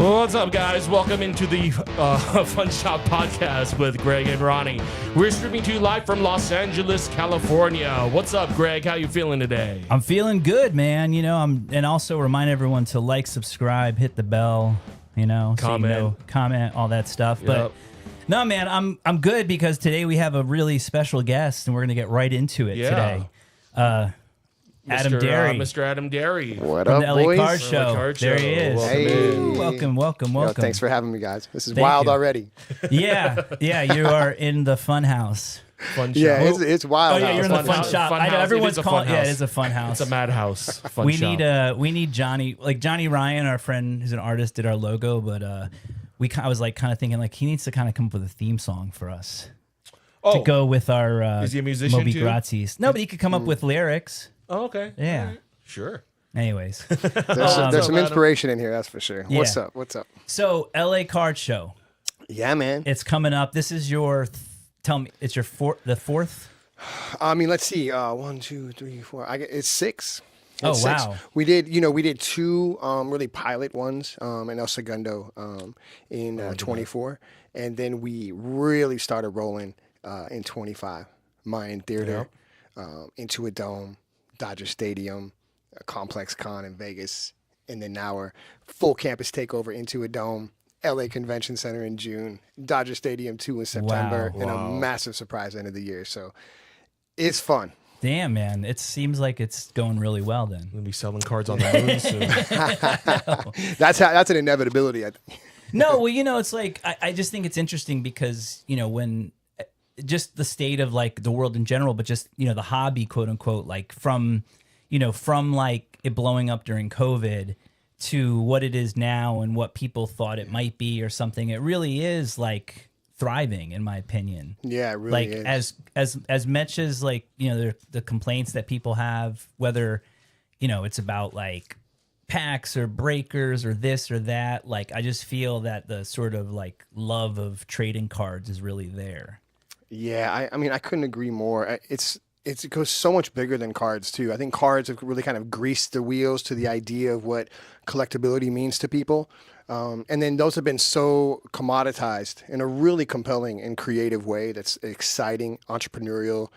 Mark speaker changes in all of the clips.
Speaker 1: What's up, guys? Welcome into the Funshop podcast with Greg and Ronnie. We're streaming to you live from Los Angeles, California. What's up, Greg? How you feeling today?
Speaker 2: I'm feeling good, man. You know, and also remind everyone to like, subscribe, hit the bell, comment, so comment, all that stuff.
Speaker 1: Yep.
Speaker 2: But no, man, I'm good because today we have a really special guest, and we're gonna get right into it today. Adam Derry.
Speaker 1: Mr. Adam Derry.
Speaker 3: What
Speaker 2: from
Speaker 3: up,
Speaker 2: the LA
Speaker 3: boys?
Speaker 2: Card Show. There he is. Welcome.
Speaker 3: Yo, thanks for having me, guys. This is
Speaker 2: Thank
Speaker 3: wild
Speaker 2: you.
Speaker 3: already.
Speaker 2: Yeah, you are in the fun house.
Speaker 1: Fun
Speaker 3: Yeah,
Speaker 1: shop.
Speaker 3: it's wild.
Speaker 2: Oh yeah, you're in the fun shop.
Speaker 1: Fun
Speaker 2: I know
Speaker 1: house.
Speaker 2: everyone's
Speaker 1: It is a
Speaker 2: calling.
Speaker 1: fun
Speaker 2: Yeah, it
Speaker 1: house.
Speaker 2: is a fun house.
Speaker 1: It's a madhouse. Fun
Speaker 2: we
Speaker 1: shop.
Speaker 2: need Johnny, like Johnny Ryan, our friend who's an artist, did our logo, but I was like kind of thinking like he needs to kind of come up with a theme song for us to go with our
Speaker 1: is he a musician
Speaker 2: Moby
Speaker 1: too?
Speaker 2: Grazi's. No, but he could come up with lyrics.
Speaker 1: Oh, okay.
Speaker 2: Yeah.
Speaker 1: All right. Sure.
Speaker 2: Anyways,
Speaker 3: There's some inspiration in here, that's for sure.
Speaker 2: Yeah.
Speaker 3: What's up?
Speaker 2: so LA Card Show,
Speaker 3: Yeah, man.
Speaker 2: it's coming up. This is your tell me, it's your the fourth.
Speaker 3: I mean, let's see. 1, 2, 3, 4. It's 6.
Speaker 2: Oh,
Speaker 3: It's 6.
Speaker 2: wow.
Speaker 3: We did 2 really pilot ones in El Segundo in 24, and then we really started rolling in 25. Mayan Theater, Intuit Dome, Dodger Stadium, Complex Con in Vegas, and then now we're full campus takeover into a dome, LA Convention Center in June, Dodger Stadium 2 in September, and a massive surprise end of the year. So it's fun.
Speaker 2: Damn, man, it seems like it's going really well then.
Speaker 1: We'll be selling cards on the moon soon.
Speaker 3: That's an inevitability.
Speaker 2: No, well, it's like I just think it's interesting because when just the state of like the world in general, but just the hobby, quote unquote, like from like it blowing up during COVID to what it is now and what people thought it might be or something. It really is like thriving, in my opinion.
Speaker 3: Yeah, it really is.
Speaker 2: As much as like the complaints that people have, whether it's about like packs or breakers or this or that, like I just feel that the sort of like love of trading cards is really there.
Speaker 3: Yeah, I mean, I couldn't agree more. It goes so much bigger than cards, too. I think cards have really kind of greased the wheels to the idea of what collectability means to people. And then those have been so commoditized in a really compelling and creative way that's exciting, entrepreneurial,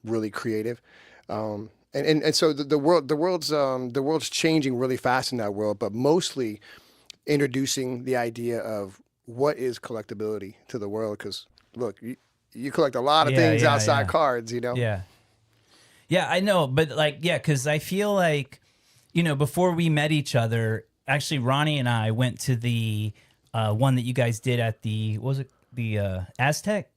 Speaker 3: really creative. And so the world's changing really fast in that world, but mostly introducing the idea of what is collectability to the world. Because, look, you collect a lot of things outside cards,
Speaker 2: Yeah, I know, but like, because I feel like, before we met each other, actually, Ronnie and I went to the one that you guys did at the, what was it, the Aztec?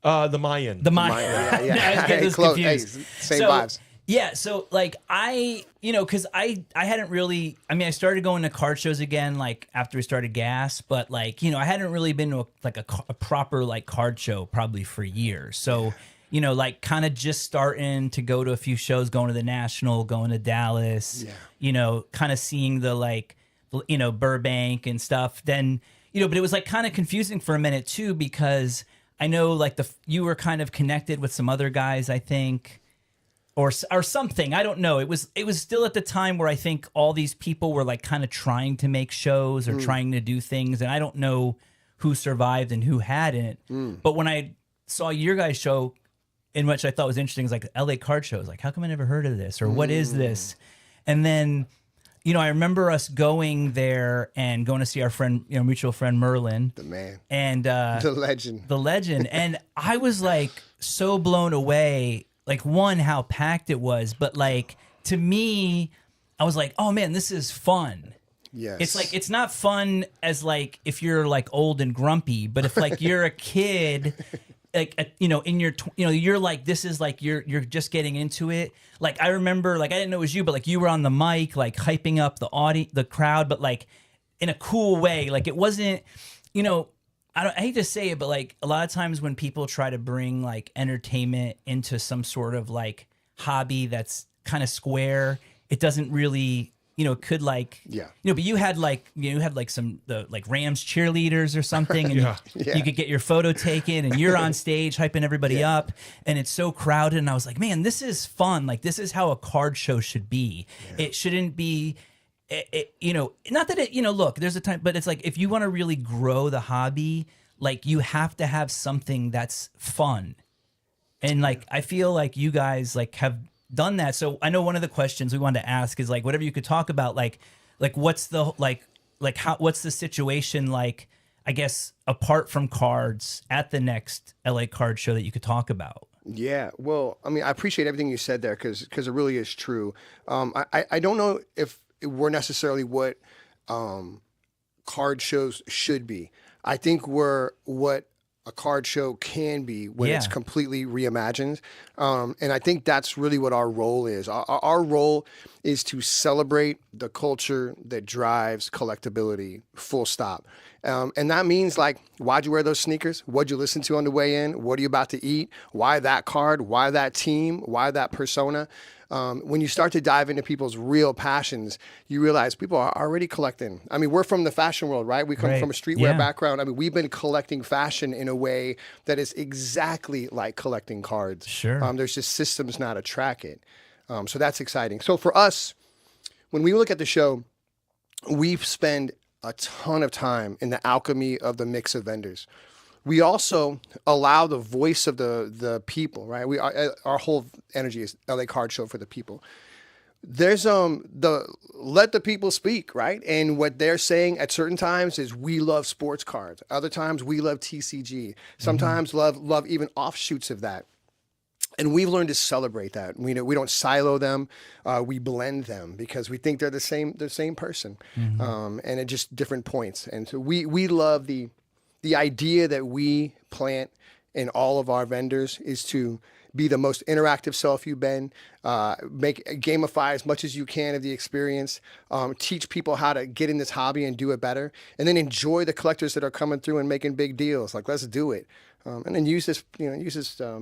Speaker 1: The Mayan.
Speaker 2: The Mayan.
Speaker 3: Yeah.
Speaker 2: I was getting this confused.
Speaker 3: Same vibes.
Speaker 2: Yeah, so like because I hadn't really, I started going to card shows again like after we started Gas, but like I hadn't really been to a proper like card show probably for years. So like kind of just starting to go to a few shows, going to the National, going to Dallas, kind of seeing the like Burbank and stuff. Then but it was like kind of confusing for a minute too because I know like you were kind of connected with some other guys, I think. Or something. I don't know. It was still at the time where I think all these people were like kind of trying to make shows or trying to do things, and I don't know who survived and who hadn't. But when I saw your guys' show, in which I thought was interesting, is like the LA Card Show. I was like, how come I never heard of this? Or what is this? And then, I remember us going there and going to see our friend, mutual friend Merlin,
Speaker 3: The man,
Speaker 2: and
Speaker 3: the legend,
Speaker 2: and I was like so blown away. Like, one, how packed it was, but like to me, I was like, oh man, this is fun.
Speaker 3: Yes.
Speaker 2: It's like, it's not fun as like if you're like old and grumpy, but if like you're a kid, like in your you're like, this is like you're just getting into it. Like I remember, like I didn't know it was you, but like you were on the mic, like hyping up the crowd, but like in a cool way. Like it wasn't, I hate to say it, but like a lot of times when people try to bring like entertainment into some sort of like hobby that's kind of square, it doesn't really, could like, but you had like some like Rams cheerleaders or something, and you could get your photo taken, and you're on stage hyping everybody up, and it's so crowded. And I was like, man, this is fun. Like this is how a card show should be. It shouldn't be you know, not that it, you know, look, there's a time, but it's like if you want to really grow the hobby, like you have to have something that's fun. And like I feel like you guys like have done that. So I know one of the questions we wanted to ask is like whatever you could talk about, like what's the what's the situation like, I guess, apart from cards at the next LA card show that you could talk about?
Speaker 3: Yeah, well, I mean, I appreciate everything you said there because it really is true. I don't know if we're necessarily what card shows should be. I think we're what a card show can be when it's completely reimagined. And I think that's really what our role is. Our role is to celebrate the culture that drives collectability, full stop. And that means like, why'd you wear those sneakers? What'd you listen to on the way in? What are you about to eat? Why that card? Why that team? Why that persona? When you start to dive into people's real passions, you realize people are already collecting. I mean, we're from the fashion world, right? We come from a streetwear background. I mean, we've been collecting fashion in a way that is exactly like collecting cards.
Speaker 2: Sure.
Speaker 3: There's just systems now to track it. So that's exciting. So for us, when we look at the show, we spend a ton of time in the alchemy of the mix of vendors. We also allow the voice of the people, right? Our whole energy is LA Card Show for the people. There's let the people speak, right? And what they're saying at certain times is we love sports cards. Other times we love TCG. Sometimes love even offshoots of that. And we've learned to celebrate that. We don't silo them, we blend them because we think they're the same person, and at just different points. And so we love the idea that we plant in all of our vendors is to be the most interactive self you've been, gamify as much as you can of the experience, teach people how to get in this hobby and do it better, and then enjoy the collectors that are coming through and making big deals. Like, let's do it. And then use this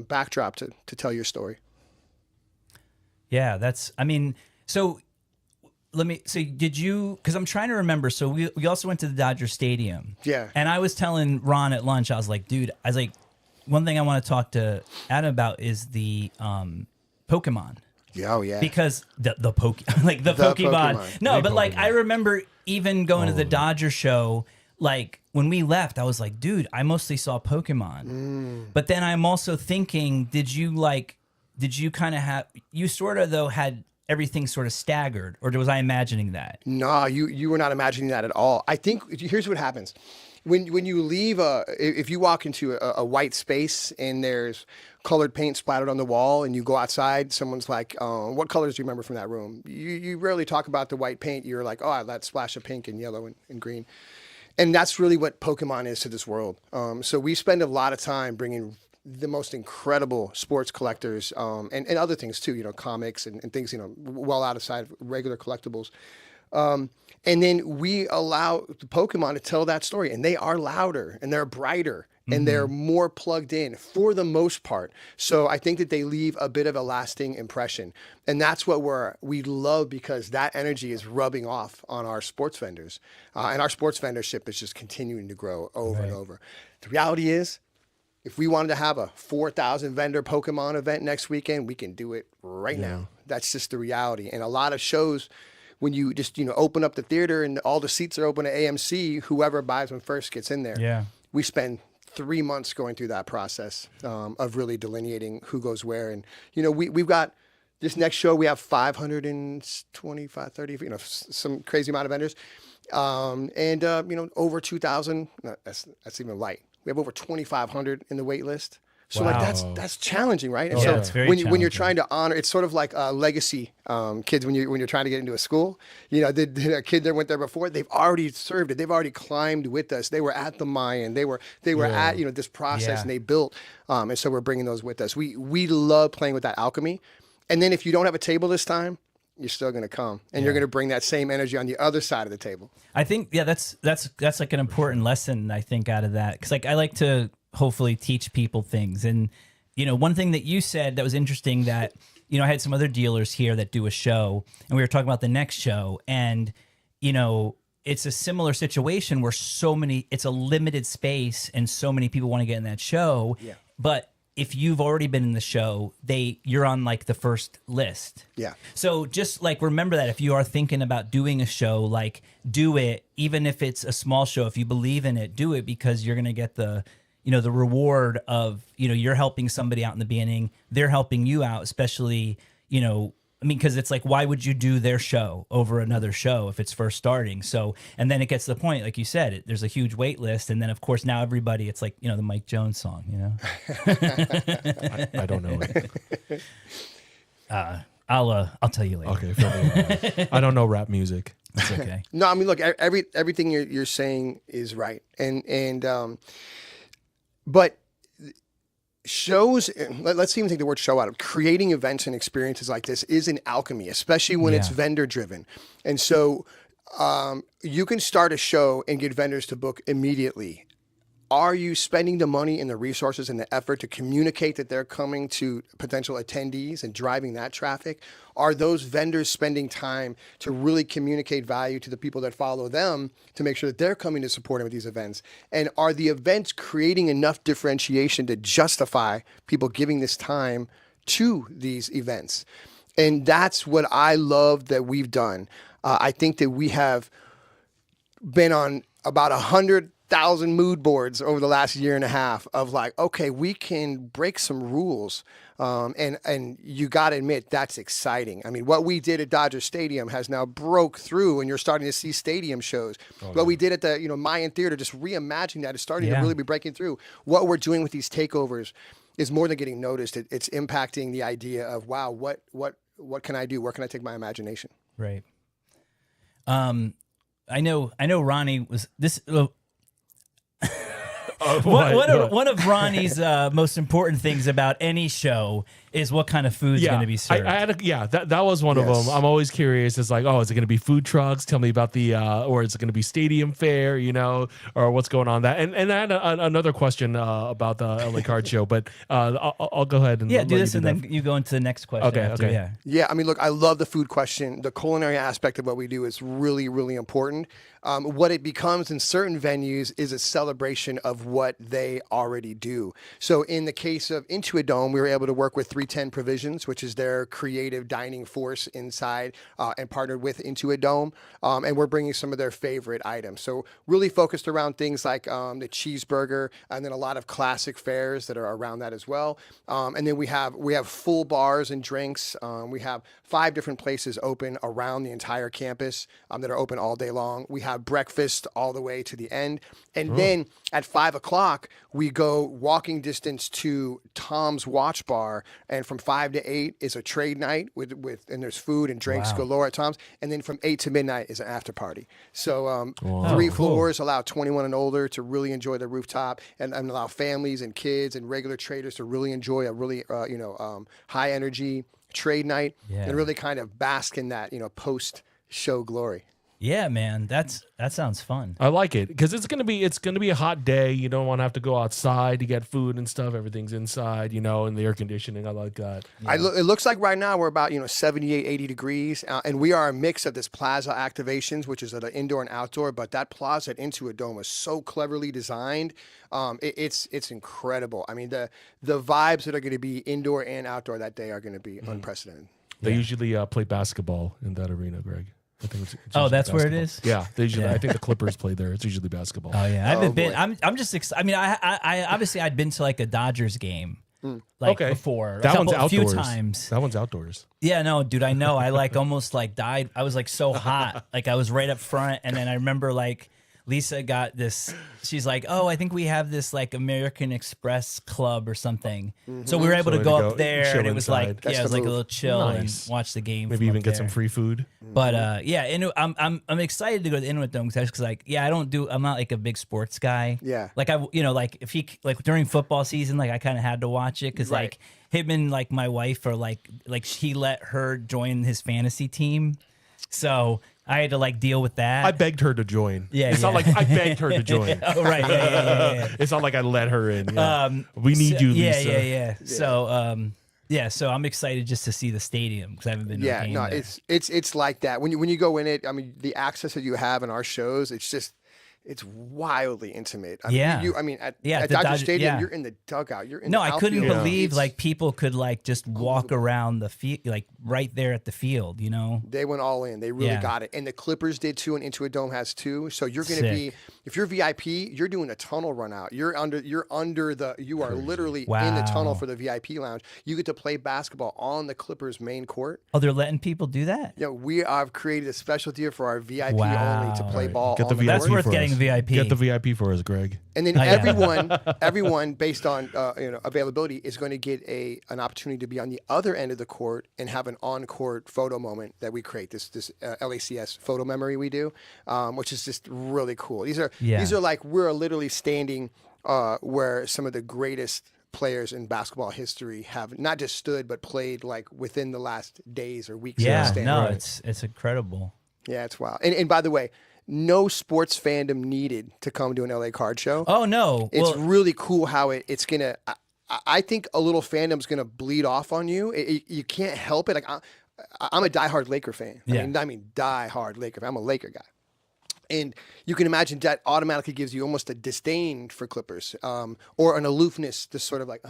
Speaker 3: backdrop to tell your story.
Speaker 2: Yeah, so did you, because I'm trying to remember, so we also went to the Dodger Stadium.
Speaker 3: Yeah.
Speaker 2: And I was telling Ron at lunch, I was like, one thing I want to talk to Adam about is the Pokemon.
Speaker 3: Yeah, oh yeah.
Speaker 2: Because the Pokemon. No, but like I remember even going to the Dodger show, like when we left, I was like, dude, I mostly saw Pokemon. But then I'm also thinking, did you kind of have, you sort of though had everything sort of staggered, or was I imagining that?
Speaker 3: No, you were not imagining that at all. I think here's what happens. When you leave if you walk into a white space and there's colored paint splattered on the wall and you go outside, someone's like, what colors do you remember from that room? You rarely talk about the white paint. You're like, oh, that splash of pink and yellow and green. And that's really what Pokemon is to this world. So we spend a lot of time bringing the most incredible sports collectors and other things too, comics and things, well outside of regular collectibles. And then we allow the Pokemon to tell that story, and they are louder and they're brighter and they're more plugged in for the most part. So I think that they leave a bit of a lasting impression. And that's what we love, because that energy is rubbing off on our sports vendors. And our sports vendorship is just continuing to grow over and over. The reality is, if we wanted to have a 4,000 vendor Pokemon event next weekend, we can do it right now. That's just the reality. And a lot of shows, when you just, open up the theater and all the seats are open at AMC, whoever buys one first gets in there. Yeah. We spend 3 months going through that process of really delineating who goes where. And, we've got this next show, we have 525, 30, some crazy amount of vendors. Over 2,000, that's even light. We have over 2,500 in the wait list. So that's challenging, right? And so
Speaker 2: it's very
Speaker 3: when you're trying to honor, it's sort of like legacy kids when you're trying to get into a school. The kid that went there before, they've already served it. They've already climbed with us. They were at the Mayan. They were at this process, and they built. And so we're bringing those with us. We love playing with that alchemy. And then if you don't have a table this time, you're still going to come, and you're going to bring that same energy on the other side of the table.
Speaker 2: I think that's like an important lesson, I think, out of that, because like I like to hopefully teach people things. And one thing that you said that was interesting, that I had some other dealers here that do a show, and we were talking about the next show, and it's a similar situation where it's a limited space and so many people want to get in that show, but if you've already been in the show, you're on like the first list.
Speaker 3: Yeah.
Speaker 2: So just like remember that if you are thinking about doing a show, like do it, even if it's a small show. If you believe in it, do it, because you're gonna get the reward of you're helping somebody out in the beginning. They're helping you out, especially because it's like, why would you do their show over another show if it's first starting? So, and then it gets to the point, like you said, there's a huge wait list. And then, of course, now everybody, it's like, the Mike Jones song,
Speaker 1: I don't know it.
Speaker 2: I'll tell you later.
Speaker 1: Okay. Fill me in. I don't know rap music.
Speaker 2: It's okay.
Speaker 3: No, I mean, look, everything you're saying is right. But shows, let's even take the word show out of creating events and experiences like this is an alchemy, especially when it's vendor driven. And so you can start a show and get vendors to book immediately. Are you spending the money and the resources and the effort to communicate that they're coming to potential attendees and driving that traffic? Are those vendors spending time to really communicate value to the people that follow them to make sure that they're coming to support them at these events? And are the events creating enough differentiation to justify people giving this time to these events? And that's what I love that we've done. I think that we have been on about 100,000 mood boards over the last year and a half of like, okay, we can break some rules. And you got to admit, that's exciting. I mean, what we did at Dodger Stadium has now broke through, and you're starting to see stadium shows. What we did at the Mayan Theater, just reimagining that, is starting to really be breaking through. What we're doing with these takeovers is more than getting noticed. It's impacting the idea of, wow, what can I do? Where can I take my imagination?
Speaker 2: Right. I know Ronnie was this. One of Ronnie's most important things about any show is what kind of food's going to be served.
Speaker 1: That was one of them. I'm always curious. It's like, is it going to be food trucks? Tell me about the, or is it going to be stadium fare, or what's going on that? And I had another question about the LA Card Show, but I'll go ahead and
Speaker 2: do this, and then you go into the next question.
Speaker 1: Okay.
Speaker 3: Yeah, I mean, look, I love the food question. The culinary aspect of what we do is really, really important. What it becomes in certain venues is a celebration of what they already do. So in the case of Intuit Dome, we were able to work with 310 Provisions, which is their creative dining force inside, and partnered with Intuit Dome. And we're bringing some of their favorite items. So really focused around things like the cheeseburger, and then a lot of classic fares that are around that as well. And then we have full bars and drinks. We have 5 different places open around the entire campus that are open all day long. We have breakfast all the way to the end. And then at 5 o'clock, we go walking distance to Tom's Watch Bar. And from 5 to 8 is a trade night and there's food and drinks galore at Tom's. And then from 8 to midnight is an after party. So 3 floors allow 21 and older to really enjoy the rooftop, and allow families and kids and regular traders to really enjoy a really high energy trade night and really kind of bask in that post show glory.
Speaker 2: Yeah, man, that sounds fun.
Speaker 1: I like it because it's gonna be a hot day. You don't want to have to go outside to get food and stuff. Everything's inside, in the air conditioning. I like that.
Speaker 3: Yeah. It looks like right now we're about 78, 80 degrees, and we are a mix of this plaza activations, which is at an indoor and outdoor. But that plaza at Intuit Dome was so cleverly designed. It's incredible. I mean, the vibes that are going to be indoor and outdoor that day are going to be unprecedented.
Speaker 1: They usually play basketball in that arena, Greg. I think it's
Speaker 2: that's
Speaker 1: basketball.
Speaker 2: where it is.
Speaker 1: Yeah, they usually. I think the Clippers play there. It's usually basketball.
Speaker 2: Oh yeah, I haven't been. I'm just excited. I mean, I obviously I'd been to like a Dodgers game, before.
Speaker 1: A
Speaker 2: few times.
Speaker 1: That one's outdoors.
Speaker 2: Yeah, no, dude, I know. I almost died. I was so hot. I was right up front, and then I remember Lisa got this. She's like, "Oh, I think we have this American Express club or something." Mm-hmm. So we were able to go up there, and it was inside. It was a little chill and watch the game.
Speaker 1: Maybe even get some free food.
Speaker 2: But I'm excited to go to the Intuit Dome because I'm not a big sports guy.
Speaker 3: Yeah.
Speaker 2: If he during football season, I kind of had to watch it because him and my wife are he let her join his fantasy team, so I had to deal with that.
Speaker 1: I begged her to join.
Speaker 2: Yeah,
Speaker 1: it's not like I begged her to join.
Speaker 2: Oh right, yeah.
Speaker 1: It's not like I let her in. Yeah. We need you, Lisa.
Speaker 2: Yeah. So I'm excited just to see the stadium because I haven't been to a game there.
Speaker 3: It's like that when you go in it. I mean, the access that you have in our shows, it's just It's wildly intimate. I
Speaker 2: Yeah.
Speaker 3: mean, at
Speaker 2: the
Speaker 3: Dodger Stadium,
Speaker 2: yeah.
Speaker 3: you're in the dugout. You're in
Speaker 2: No,
Speaker 3: the
Speaker 2: I couldn't
Speaker 3: outfield.
Speaker 2: believe
Speaker 3: It's-
Speaker 2: like people could like just walk around the field, like right there at the field, you know?
Speaker 3: They went all in. They really
Speaker 2: Yeah.
Speaker 3: got it. And the Clippers did too, and Intuit Dome has too. So you're going to be, if you're VIP, you're doing a tunnel run out. You are literally in the tunnel
Speaker 2: Wow.
Speaker 3: for the VIP lounge. You get to play basketball on the Clippers main court.
Speaker 2: Oh, they're letting people do that?
Speaker 3: Yeah, we have created a special deal for our VIP
Speaker 2: Wow.
Speaker 3: only to play ball
Speaker 1: Get the
Speaker 3: on the
Speaker 1: VIP
Speaker 2: That's
Speaker 3: court.
Speaker 2: worth
Speaker 1: for
Speaker 2: getting
Speaker 1: us.
Speaker 2: VIP.
Speaker 1: Get the VIP for us, Greg.
Speaker 3: And then
Speaker 2: Oh, yeah.
Speaker 3: everyone based on availability is going to get an opportunity to be on the other end of the court and have an on-court photo moment that we create. This LACS photo memory we do, which is just really cool. These are like we're literally standing where some of the greatest players in basketball history have not just stood but played like within the last days or weeks.
Speaker 2: Yeah,
Speaker 3: standing.
Speaker 2: no, it's incredible.
Speaker 3: Yeah, it's wild. And by the way, no sports fandom needed to come to an LA card show.
Speaker 2: Oh no,
Speaker 3: It's really cool how it's gonna. I think a little fandom's gonna bleed off on you. You can't help it. Like I'm a diehard Laker fan.
Speaker 2: Yeah.
Speaker 3: I mean diehard Laker fan. I'm a Laker guy, and you can imagine that automatically gives you almost a disdain for Clippers, or an aloofness, just sort of like.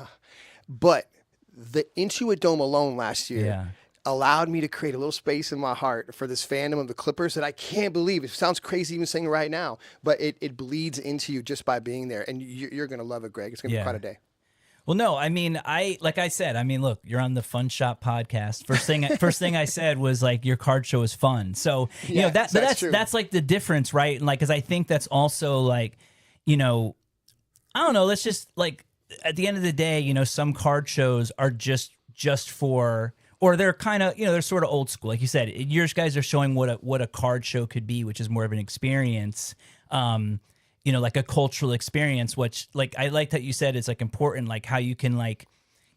Speaker 3: But the Intuit Dome alone last year. Allowed me to create a little space in my heart for this fandom of the Clippers that I can't believe. It sounds crazy even saying it right now, but it bleeds into you just by being there. And you're going to love it, Greg. It's going to be quite a day.
Speaker 2: Well, no, I mean, like I said, look, you're on the Funshop podcast. First thing I said was like your card show is fun. So, you know, that's like the difference, right? And like, cause I think that's also like, you know, I don't know, let's just like, at the end of the day, you know, some card shows are just for, or they're kind of, you know, they're sort of old school. Like you said, your guys are showing what a card show could be, which is more of an experience, you know, like a cultural experience, which like, I like that you said it's like important, like how you can like,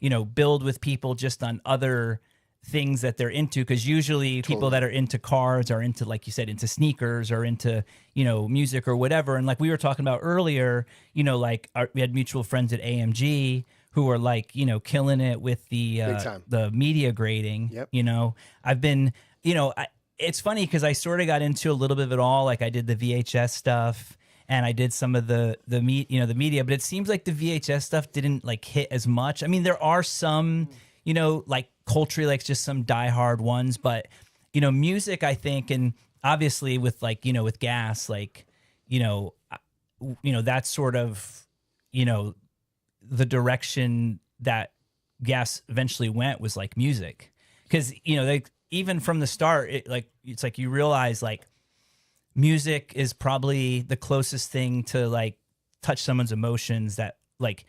Speaker 2: you know, build with people just on other things that they're into. Cause usually people that are into cars are into, like you said, into sneakers or into, you know, music or whatever. And like we were talking about earlier, you know, like we had mutual friends at AMG who are like, you know, killing it with the media grading.
Speaker 3: Yep.
Speaker 2: You know, I've been, you know, it's funny because I sort of got into a little bit of it all. Like I did the VHS stuff and I did some of the media, but it seems like the VHS stuff didn't like hit as much. I mean, there are some, you know, like culturally, like just some diehard ones, but you know, music, I think, and obviously with like, you know, with gas, like, you know, that's sort of, you know, the direction that gas eventually went was like music. Cause you know, like even from the start, it's like you realize like music is probably the closest thing to like touch someone's emotions that like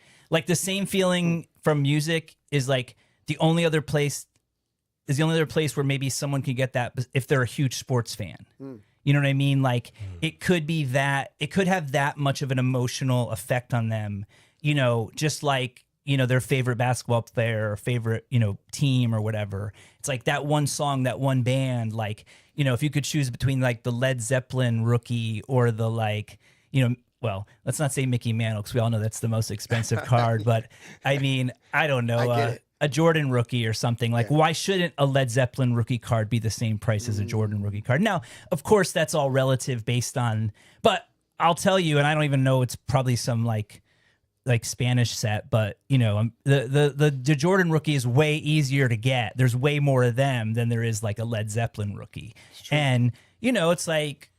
Speaker 2: the same feeling from music is like the only other place where maybe someone can get that if they're a huge sports fan. You know what I mean? Like it could have that much of an emotional effect on them, you know, just like, you know, their favorite basketball player or favorite, you know, team or whatever. It's like that one song, that one band, like, you know, if you could choose between like the Led Zeppelin Rookie or the like, you know, well, let's not say Mickey Mantle because we all know that's the most expensive card, but I mean, I don't know, a Jordan Rookie or something. Like, why shouldn't a Led Zeppelin Rookie card be the same price as a Jordan Rookie card? Now, of course, that's all relative based on, but I'll tell you, and I don't even know, it's probably some like Spanish set, but you know, the Jordan Rookie is way easier to get. There's way more of them than there is like a Led Zeppelin Rookie. And you know, it's like,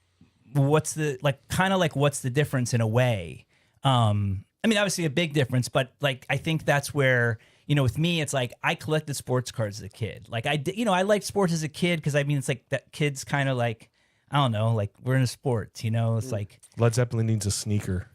Speaker 2: what's the difference in a way? I mean, obviously a big difference, but like, I think that's where, you know, with me, it's like, I collected sports cards as a kid. Like I liked sports as a kid. Cause I mean, it's like that kid's kind of like, I don't know, like we're into sports, you know, it's like
Speaker 1: Led Zeppelin needs a sneaker.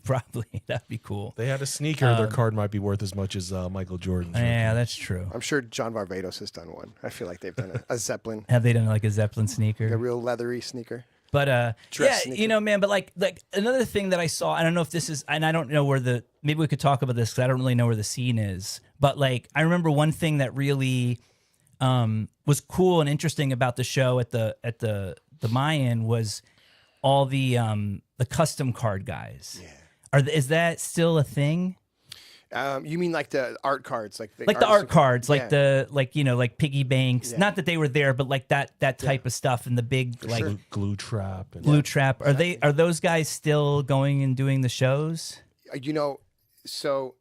Speaker 2: Probably that'd be cool.
Speaker 1: They had a sneaker. Their card might be worth as much as Michael Jordan's.
Speaker 2: Yeah, that's true.
Speaker 3: I'm sure John Varvatos has done one. I feel like they've done a Zeppelin.
Speaker 2: Have they done like a Zeppelin sneaker?
Speaker 3: A real leathery sneaker.
Speaker 2: But yeah,
Speaker 3: sneaker.
Speaker 2: you know, man. But like another thing that I saw, I don't know if this is, and I don't know where maybe we could talk about this because I don't really know where the scene is. But like, I remember one thing that really was cool and interesting about the show at the Mayan was all the custom card guys. Yeah. Is that still a thing?
Speaker 3: You mean like the art cards, like
Speaker 2: the art cards, like
Speaker 3: yeah.
Speaker 2: like piggy banks.
Speaker 3: Yeah.
Speaker 2: Not that they were there, but like that type of stuff and the big like
Speaker 1: Glue trap. And
Speaker 2: glue trap. Are those guys still going and doing the shows?
Speaker 3: You know, so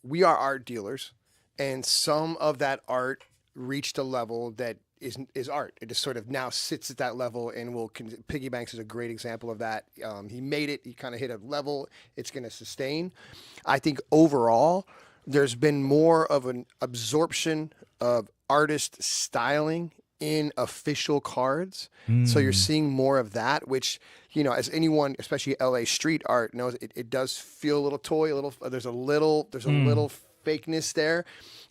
Speaker 3: we are art dealers, and some of that art reached a level that is art. It just sort of now sits at that level, and Piggy Banks is a great example of that. He made it. He kind of hit a level. It's going to sustain. I think overall, there's been more of an absorption of artist styling in official cards. So you're seeing more of that, which, you know, as anyone, especially LA street art knows, it does feel a little toy, there's a little fakeness there.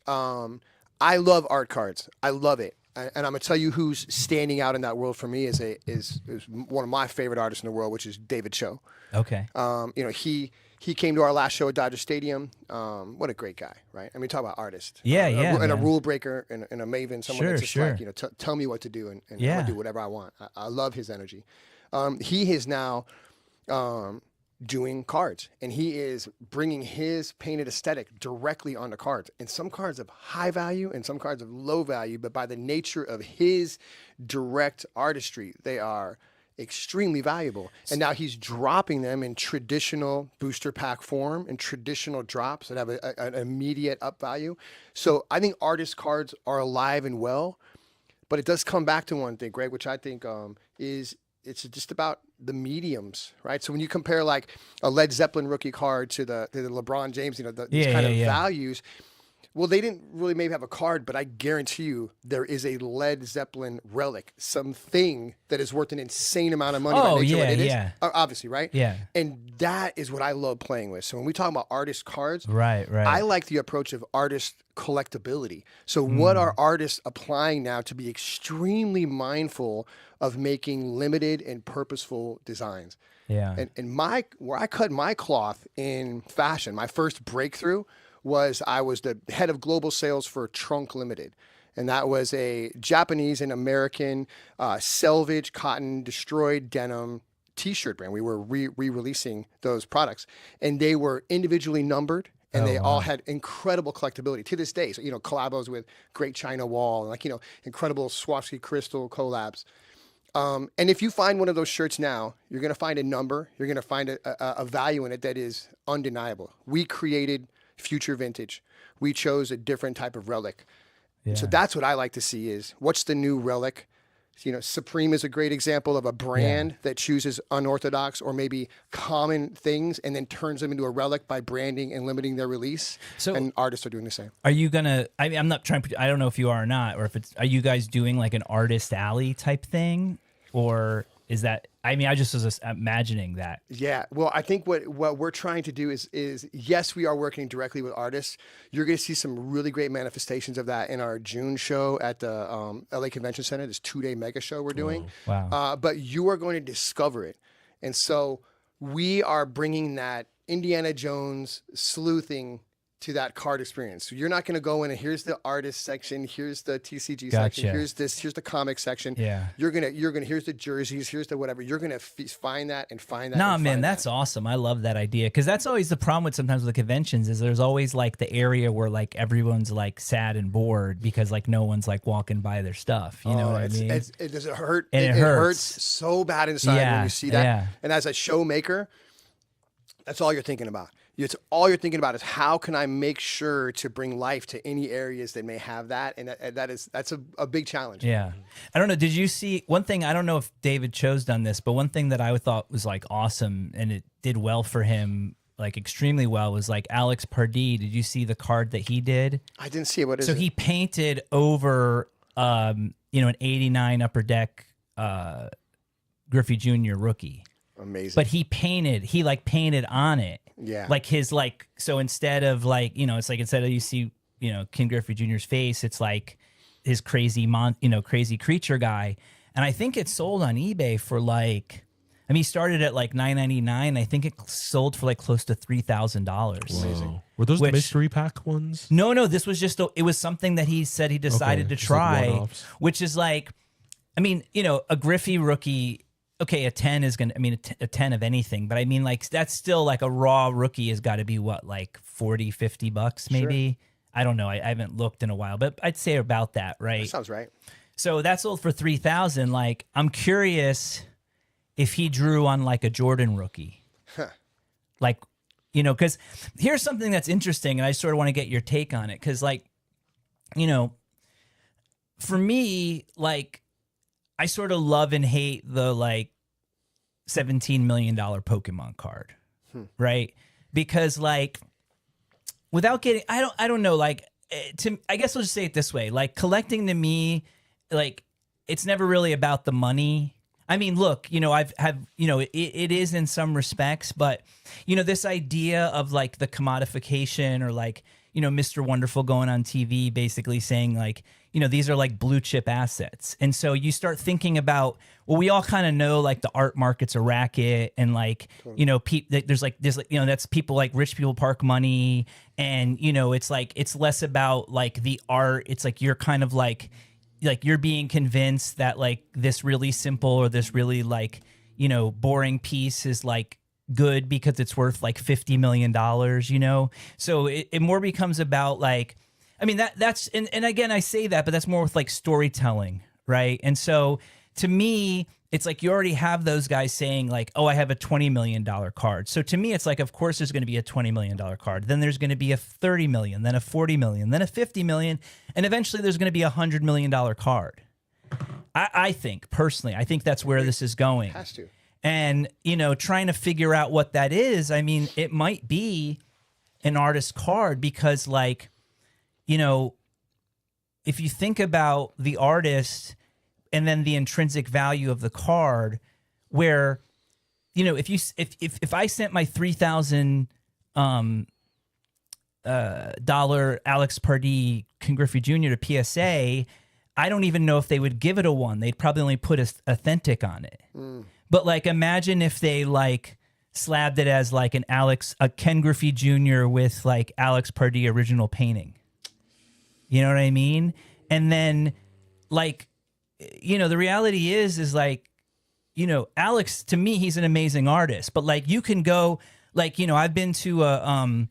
Speaker 3: I love art cards. I love it. And I'm gonna tell you who's standing out in that world for me is one of my favorite artists in the world, which is David Cho.
Speaker 2: Okay.
Speaker 3: You know, he came to our last show at Dodger Stadium. What a great guy, right? I mean, talk about artist. And a rule breaker and a maven, someone that's just like, you know, tell me what to do and I'm gonna do whatever I want. I love his energy. He is now doing cards, and he is bringing his painted aesthetic directly onto cards, and some cards of high value and some cards of low value, but by the nature of his direct artistry, they are extremely valuable. And now he's dropping them in traditional booster pack form and traditional drops that have an immediate up value. So I think artist cards are alive and well, but it does come back to one thing, Greg, which I think is it's just about the mediums, right? So when you compare like a Led Zeppelin rookie card to the LeBron James, you know, these kind of values, well, they didn't really maybe have a card, but I guarantee you there is a Led Zeppelin relic, something that is worth an insane amount of money.
Speaker 2: Oh,
Speaker 3: obviously, right?
Speaker 2: Yeah.
Speaker 3: And that is what I love playing with. So when we talk about artist cards,
Speaker 2: right.
Speaker 3: I like the approach of artist collectability. So what are artists applying now to be extremely mindful of making limited and purposeful designs?
Speaker 2: Yeah.
Speaker 3: And where I cut my cloth in fashion, my first breakthrough was I was the head of global sales for Trunk Limited. And that was a Japanese and American selvage cotton destroyed denim t-shirt brand. We were re-releasing those products, and they were individually numbered, and they all had incredible collectability to this day. So, you know, collabos with Great China Wall, and like, you know, incredible Swarovski crystal collabs. And if you find one of those shirts now, you're going to find a number, you're going to find a value in it that is undeniable. We created future vintage. We chose a different type of relic. Yeah. So that's what I like to see is what's the new relic? You know, Supreme is a great example of a brand that chooses unorthodox or maybe common things and then turns them into a relic by branding and limiting their release. So, and artists are doing the same.
Speaker 2: Are you gonna? I mean, I'm not trying. I don't know if you are or not, or if it's. Are you guys doing like an artist alley type thing, or is that? I mean, I just was imagining that. Yeah.
Speaker 3: Well, I think what we're trying to do is yes, we are working directly with artists. You're going to see some really great manifestations of that in our June show at the LA Convention Center, this 2-day mega show we're doing.
Speaker 2: Wow.
Speaker 3: But you are going to discover it. And so we are bringing that Indiana Jones sleuthing to that card experience. So you're not going to go in and here's the artist section, here's the TCG section, here's the comic section.
Speaker 2: Yeah.
Speaker 3: You're gonna here's the jerseys, here's the whatever. You're gonna find that and find that.
Speaker 2: No, man, that's awesome. I love that idea because that's always the problem with sometimes with the conventions is there's always like the area where like everyone's like sad and bored because like no one's like walking by their stuff. You know what I mean?
Speaker 3: It does it hurt?
Speaker 2: And it
Speaker 3: hurts so bad inside when you see that.
Speaker 2: Yeah.
Speaker 3: And as a show maker, that's all you're thinking about. It's all you're thinking about is how can I make sure to bring life to any areas that may have that, and that's a big challenge.
Speaker 2: Yeah, I don't know. Did you see one thing? I don't know if David Cho's done this, but one thing that I thought was like awesome and it did well for him, like extremely well, was like Alex Pardee. Did you see the card that he did?
Speaker 3: I didn't see it. What is it?
Speaker 2: So he painted over, an '89 Upper Deck Griffey Jr. rookie.
Speaker 3: Amazing.
Speaker 2: But he painted on it.
Speaker 3: Yeah.
Speaker 2: Like his so instead of it's like instead of you see, Ken Griffey Jr.'s face, it's like his crazy crazy creature guy. And I think it sold on eBay for he started at like $9.99. I think it sold for like close to $3,000.
Speaker 3: Amazing.
Speaker 1: Were those the mystery pack ones?
Speaker 2: No, this was just it was something that he said he decided to try, which is like, a Griffey rookie okay, a 10 is going to, I mean, a 10 of anything, but I mean, like, that's still like a raw rookie has got to be what, like 40, $50 maybe? Sure. I don't know. I haven't looked in a while, but I'd say about that, right?
Speaker 3: That sounds right.
Speaker 2: So that's sold for $3,000. Like, I'm curious if he drew on like a Jordan rookie.
Speaker 3: Huh.
Speaker 2: Like, you know, because here's something that's interesting, and I sort of want to get your take on it. Because, like, you know, for me, like, I sort of love and hate the like $17 million Pokemon card, right? Because, like, without getting, I don't know, like, I guess I'll just say it this way: like, collecting to me, like, it's never really about the money. I mean, look, you know, it is in some respects, but, you know, this idea of like the commodification, or like, you know, Mr. Wonderful going on TV basically saying like, you know, these are like blue chip assets. And so you start thinking about, well, we all kind of know like the art market's a racket, and like, you know, there's like, you know, that's people like rich people park money. And, you know, it's like, it's less about like the art. It's like, you're kind of like you're being convinced that like this really simple or this really like, you know, boring piece is like good because it's worth like $50 million, you know? So it more becomes about like, I mean, that's, and again, I say that, but that's more with like storytelling, right? And so to me, it's like you already have those guys saying like, oh, I have a $20 million card. So to me, it's like, of course, there's going to be a $20 million card. Then there's going to be a $30 million, then a $40 million, then a $50 million. And eventually there's going to be a $100 million card. I think, personally, I think that's where this is going.
Speaker 3: It has to.
Speaker 2: And, you know, trying to figure out what that is, I mean, it might be an artist card because, like, you know, if you think about the artist and then the intrinsic value of the card, where, you know, if I sent my $3,000 dollar Alex Pardee Ken Griffey Jr. to PSA, I don't even know if they would give it a 1. They'd probably only put authentic on it. But like, imagine if they like slabbed it as like a Ken Griffey Jr. with like Alex Pardee original painting. You know what I mean? And then, like, you know, the reality is like, you know, Alex, to me, he's an amazing artist. But like, you can go, like, you know, I've been to a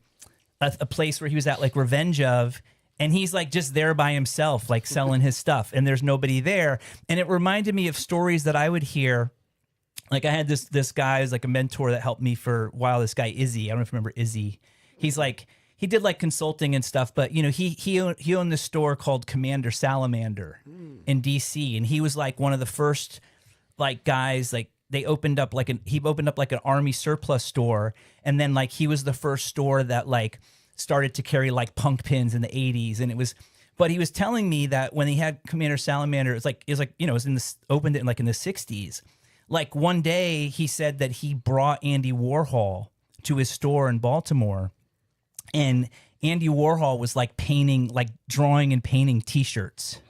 Speaker 2: place where he was at, like Revenge of, and he's like just there by himself, like selling his stuff, and there's nobody there. And it reminded me of stories that I would hear. Like, I had this guy who's like a mentor that helped me for a while. This guy Izzy, I don't know if you remember Izzy. He's like, he did like consulting and stuff, but you know, he owned this store called Commander Salamander in DC, and he was like one of the first like guys. Like, he opened up like an army surplus store, and then like he was the first store that like started to carry like punk pins in the 80s, and it was. But he was telling me that when he had Commander Salamander, it was like you know, it was opened it in like in the 60s. Like, one day he said that he brought Andy Warhol to his store in Baltimore, and Andy Warhol was like painting, like drawing and painting T-shirts.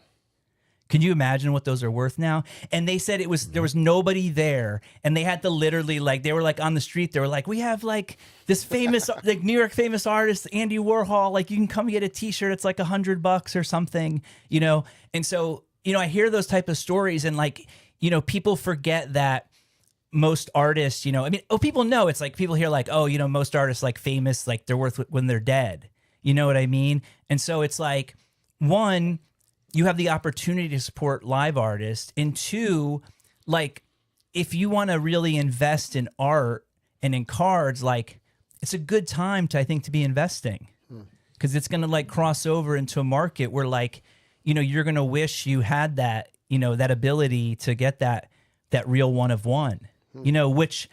Speaker 2: Can you imagine what those are worth now? And they said there was nobody there, and they had to literally, like, they were like on the street. They were like, we have like this famous, like New York famous artist, Andy Warhol. Like, you can come get a T-shirt. It's like $100 or something, you know? And so, you know, I hear those type of stories, and like, you know, people forget that most artists, you know, I mean, people know. It's like people hear like, oh, you know, most artists like famous, like they're worth when they're dead. You know what I mean? And so it's like, one, you have the opportunity to support live artists, and two, like, if you want to really invest in art and in cards, like, it's a good time to, I think, to be investing, because it's going to like cross over into a market where, like, you know, you're going to wish you had that, you know, that ability to get that real one of one, you know, which,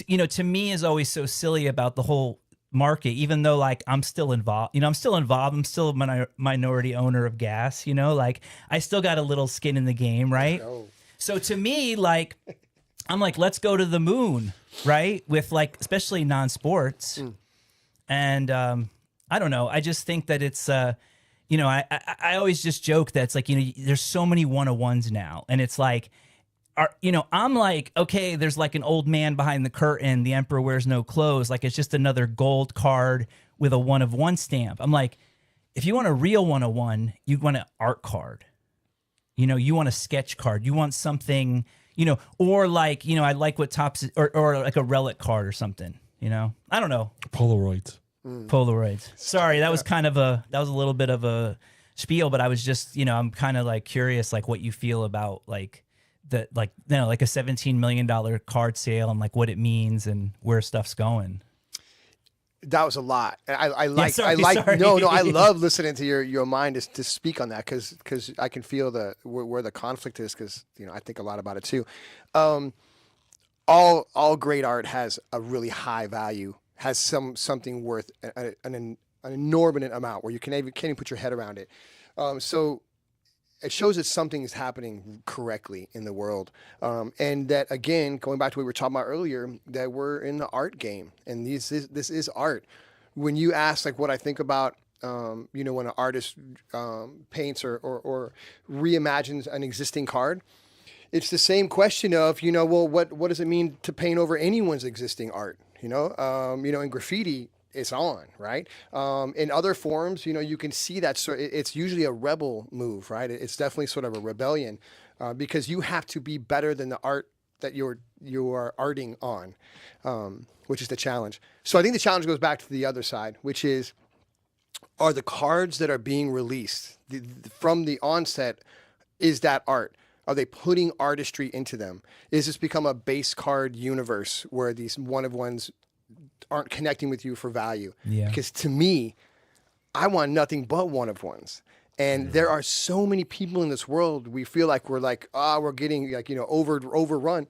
Speaker 2: you know, to me is always so silly about the whole market, even though like I'm still involved, I'm still a minority owner of gas, you know, like I still got a little skin in the game. Right. So to me, like, I'm like, let's go to the moon. Right. With like, especially non-sports. And I don't know. I just think that it's, you know, I always just joke that it's like, you know, there's so many 101s now, and it's like, you know, I'm like, okay, there's like an old man behind the curtain, the emperor wears no clothes, like it's just another gold card with a 1 of 1 stamp. I'm like, if you want a real 101, you want an art card, you know, you want a sketch card, you want something, you know, or like, you know, I like what Topps or like a relic card or something, you know, I don't know.
Speaker 1: Polaroids.
Speaker 2: Polaroids. Sorry, that was a little bit of a spiel, but I was just, you know, I'm kind of like curious, like what you feel about like the, like, you know, like a $17 million card sale and like what it means and where stuff's going.
Speaker 3: That was a lot. I like,
Speaker 2: sorry.
Speaker 3: no, I love listening to your mind to speak on that because I can feel where the conflict is because, you know, I think a lot about it too. All great art has a really high value, has something worth an inordinate amount where you can't even put your head around it. So it shows that something is happening correctly in the world. And that, again, going back to what we were talking about earlier, that we're in the art game. And this is art. When you ask, like, what I think about, you know, when an artist paints or reimagines an existing card, it's the same question of, you know, well, what does it mean to paint over anyone's existing art? You know, in graffiti, it's on, right? In other forms, you know, you can see that it's usually a rebel move, right? It's definitely sort of a rebellion because you have to be better than the art that you are arting on, which is the challenge. So I think the challenge goes back to the other side, which is, are the cards that are being released from the onset, is that art? Are they putting artistry into them? Is this become a base card universe where these one-of-ones aren't connecting with you for value?
Speaker 2: Yeah.
Speaker 3: Because to me, I want nothing but one-of-ones. And there are so many people in this world, we feel like we're getting, like, you know, overrun.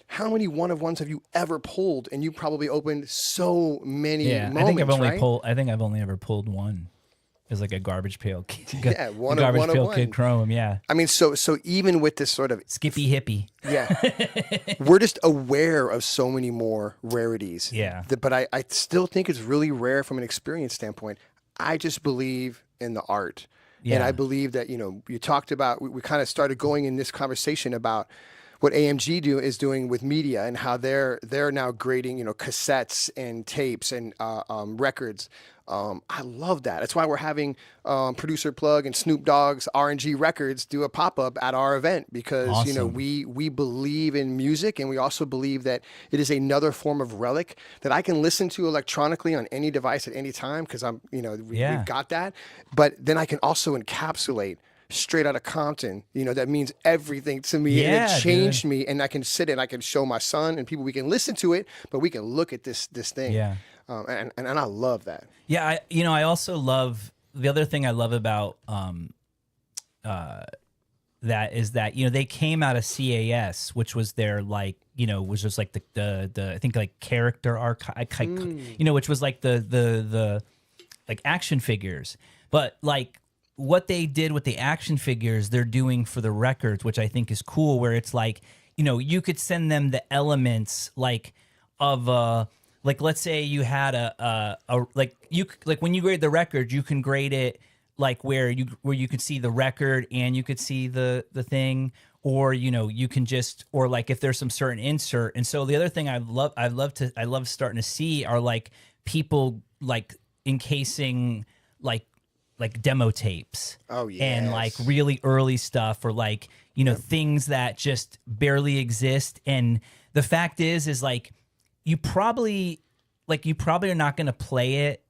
Speaker 3: How many one-of-ones have you ever pulled? And you probably opened so many moments,
Speaker 2: I think I've only
Speaker 3: right?
Speaker 2: ever pulled one. It was like a garbage pail.
Speaker 3: Yeah, one
Speaker 2: garbage
Speaker 3: of
Speaker 2: pail
Speaker 3: one.
Speaker 2: Kid Chrome. Yeah.
Speaker 3: I mean, so even with this sort of
Speaker 2: Skippy hippie.
Speaker 3: yeah, we're just aware of so many more rarities.
Speaker 2: Yeah.
Speaker 3: But I still think it's really rare from an experience standpoint. I just believe in the art.
Speaker 2: Yeah.
Speaker 3: And I believe that, you know, you talked about, we kind of started going in this conversation about what AMG is doing with media and how they're now grading, you know, cassettes and tapes and records. I love that. That's why we're having Producer Plug and Snoop Dogg's RNG Records do a pop-up at our event because,
Speaker 2: awesome.
Speaker 3: You know, we believe in music and we also believe that it is another form of relic that I can listen to electronically on any device at any time because I'm, you know, we've got that. But then I can also encapsulate straight out of Compton, you know, that means everything to me and it changed me, and I can sit and I can show my son and people, we can listen to it, but we can look at this thing.
Speaker 2: Yeah.
Speaker 3: And I love that.
Speaker 2: Yeah, I also love, the other thing I love about that is that, you know, they came out of CAS, which was their, like, you know, was just like the I think like character archive, you know, which was like the like action figures, but like what they did with the action figures, they're doing for the records, which I think is cool, where it's like, you know, you could send them the elements like of like, let's say you had a like when you grade the record, you can grade it like where you could see the record and you could see the thing, or, you know, you can just, or like if there's some certain insert. And so the other thing I love starting to see are like people like encasing like demo tapes.
Speaker 3: Oh, yeah.
Speaker 2: And like really early stuff, or like, you know, things that just barely exist. And the fact is like you probably are not going to play it,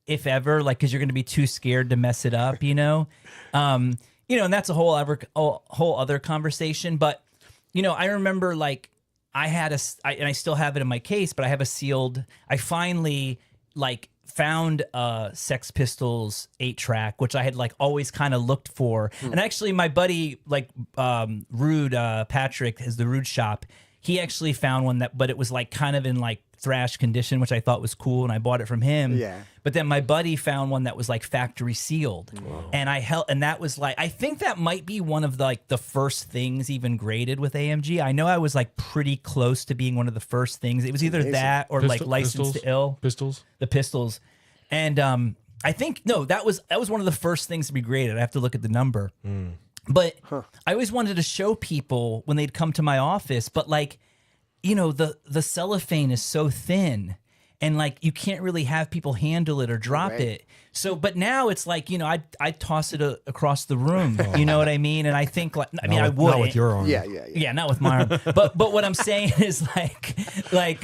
Speaker 2: if ever, like, because you're going to be too scared to mess it up, you know. You know, and that's a whole other conversation. But, you know, I remember like I had and I still have it in my case, but I have a sealed. I finally like found a Sex Pistols 8-track, which I had like always kind of looked for. And actually my buddy, like Rude Patrick, is the Rude Shop. He actually found one but it was like kind of in like thrash condition, which I thought was cool, and I bought it from him.
Speaker 3: Yeah.
Speaker 2: But then my buddy found one that was like factory sealed. Wow. And and that was like, I think that might be one of the first things even graded with AMG. I know I was like pretty close to being one of the first things. It was either that or like Licensed to Ill. The Pistols. And I think that was one of the first things to be graded. I have to look at the number. But I always wanted to show people when they'd come to my office, but like, you know, the cellophane is so thin, and like you can't really have people handle it or drop it. So, but now it's like, you know, I toss it across the room. You know what I mean? And I think like, I mean, I would
Speaker 1: not with your arm.
Speaker 2: Yeah, not with my arm. But what I'm saying is like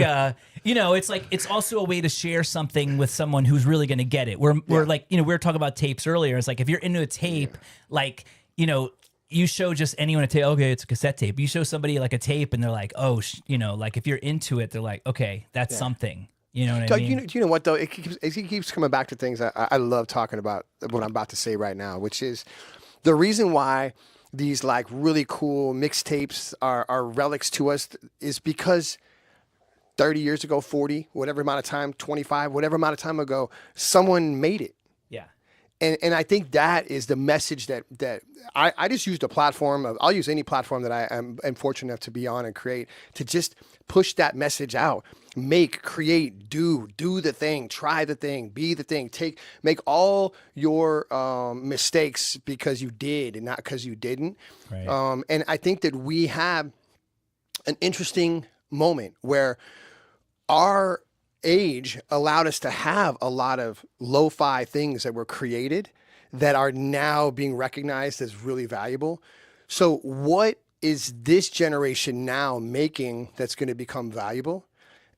Speaker 2: you know, it's like it's also a way to share something with someone who's really going to get it. We're like, you know, we were talking about tapes earlier. It's like if you're into a tape, like, you know, you show just anyone a tape. Okay, it's a cassette tape. You show somebody like a tape, and they're like, oh, you know, like if you're into it, they're like, okay, that's something. You know what I mean?
Speaker 3: You know what though? It keeps coming back to things I love talking about. What I'm about to say right now, which is the reason why these like really cool mixtapes are relics to us, is because 30 years ago, 40, whatever amount of time, 25, whatever amount of time ago, someone made it.
Speaker 2: Yeah.
Speaker 3: And I think that is the message that I just used a platform. I'll use any platform that I am fortunate enough to be on and create, to just push that message out. Make, create, do the thing, try the thing, be the thing. Make all your mistakes because you did and not because you didn't.
Speaker 2: Right.
Speaker 3: And I think that we have an interesting moment where our age allowed us to have a lot of lo-fi things that were created that are now being recognized as really valuable. So what is this generation now making that's going to become valuable?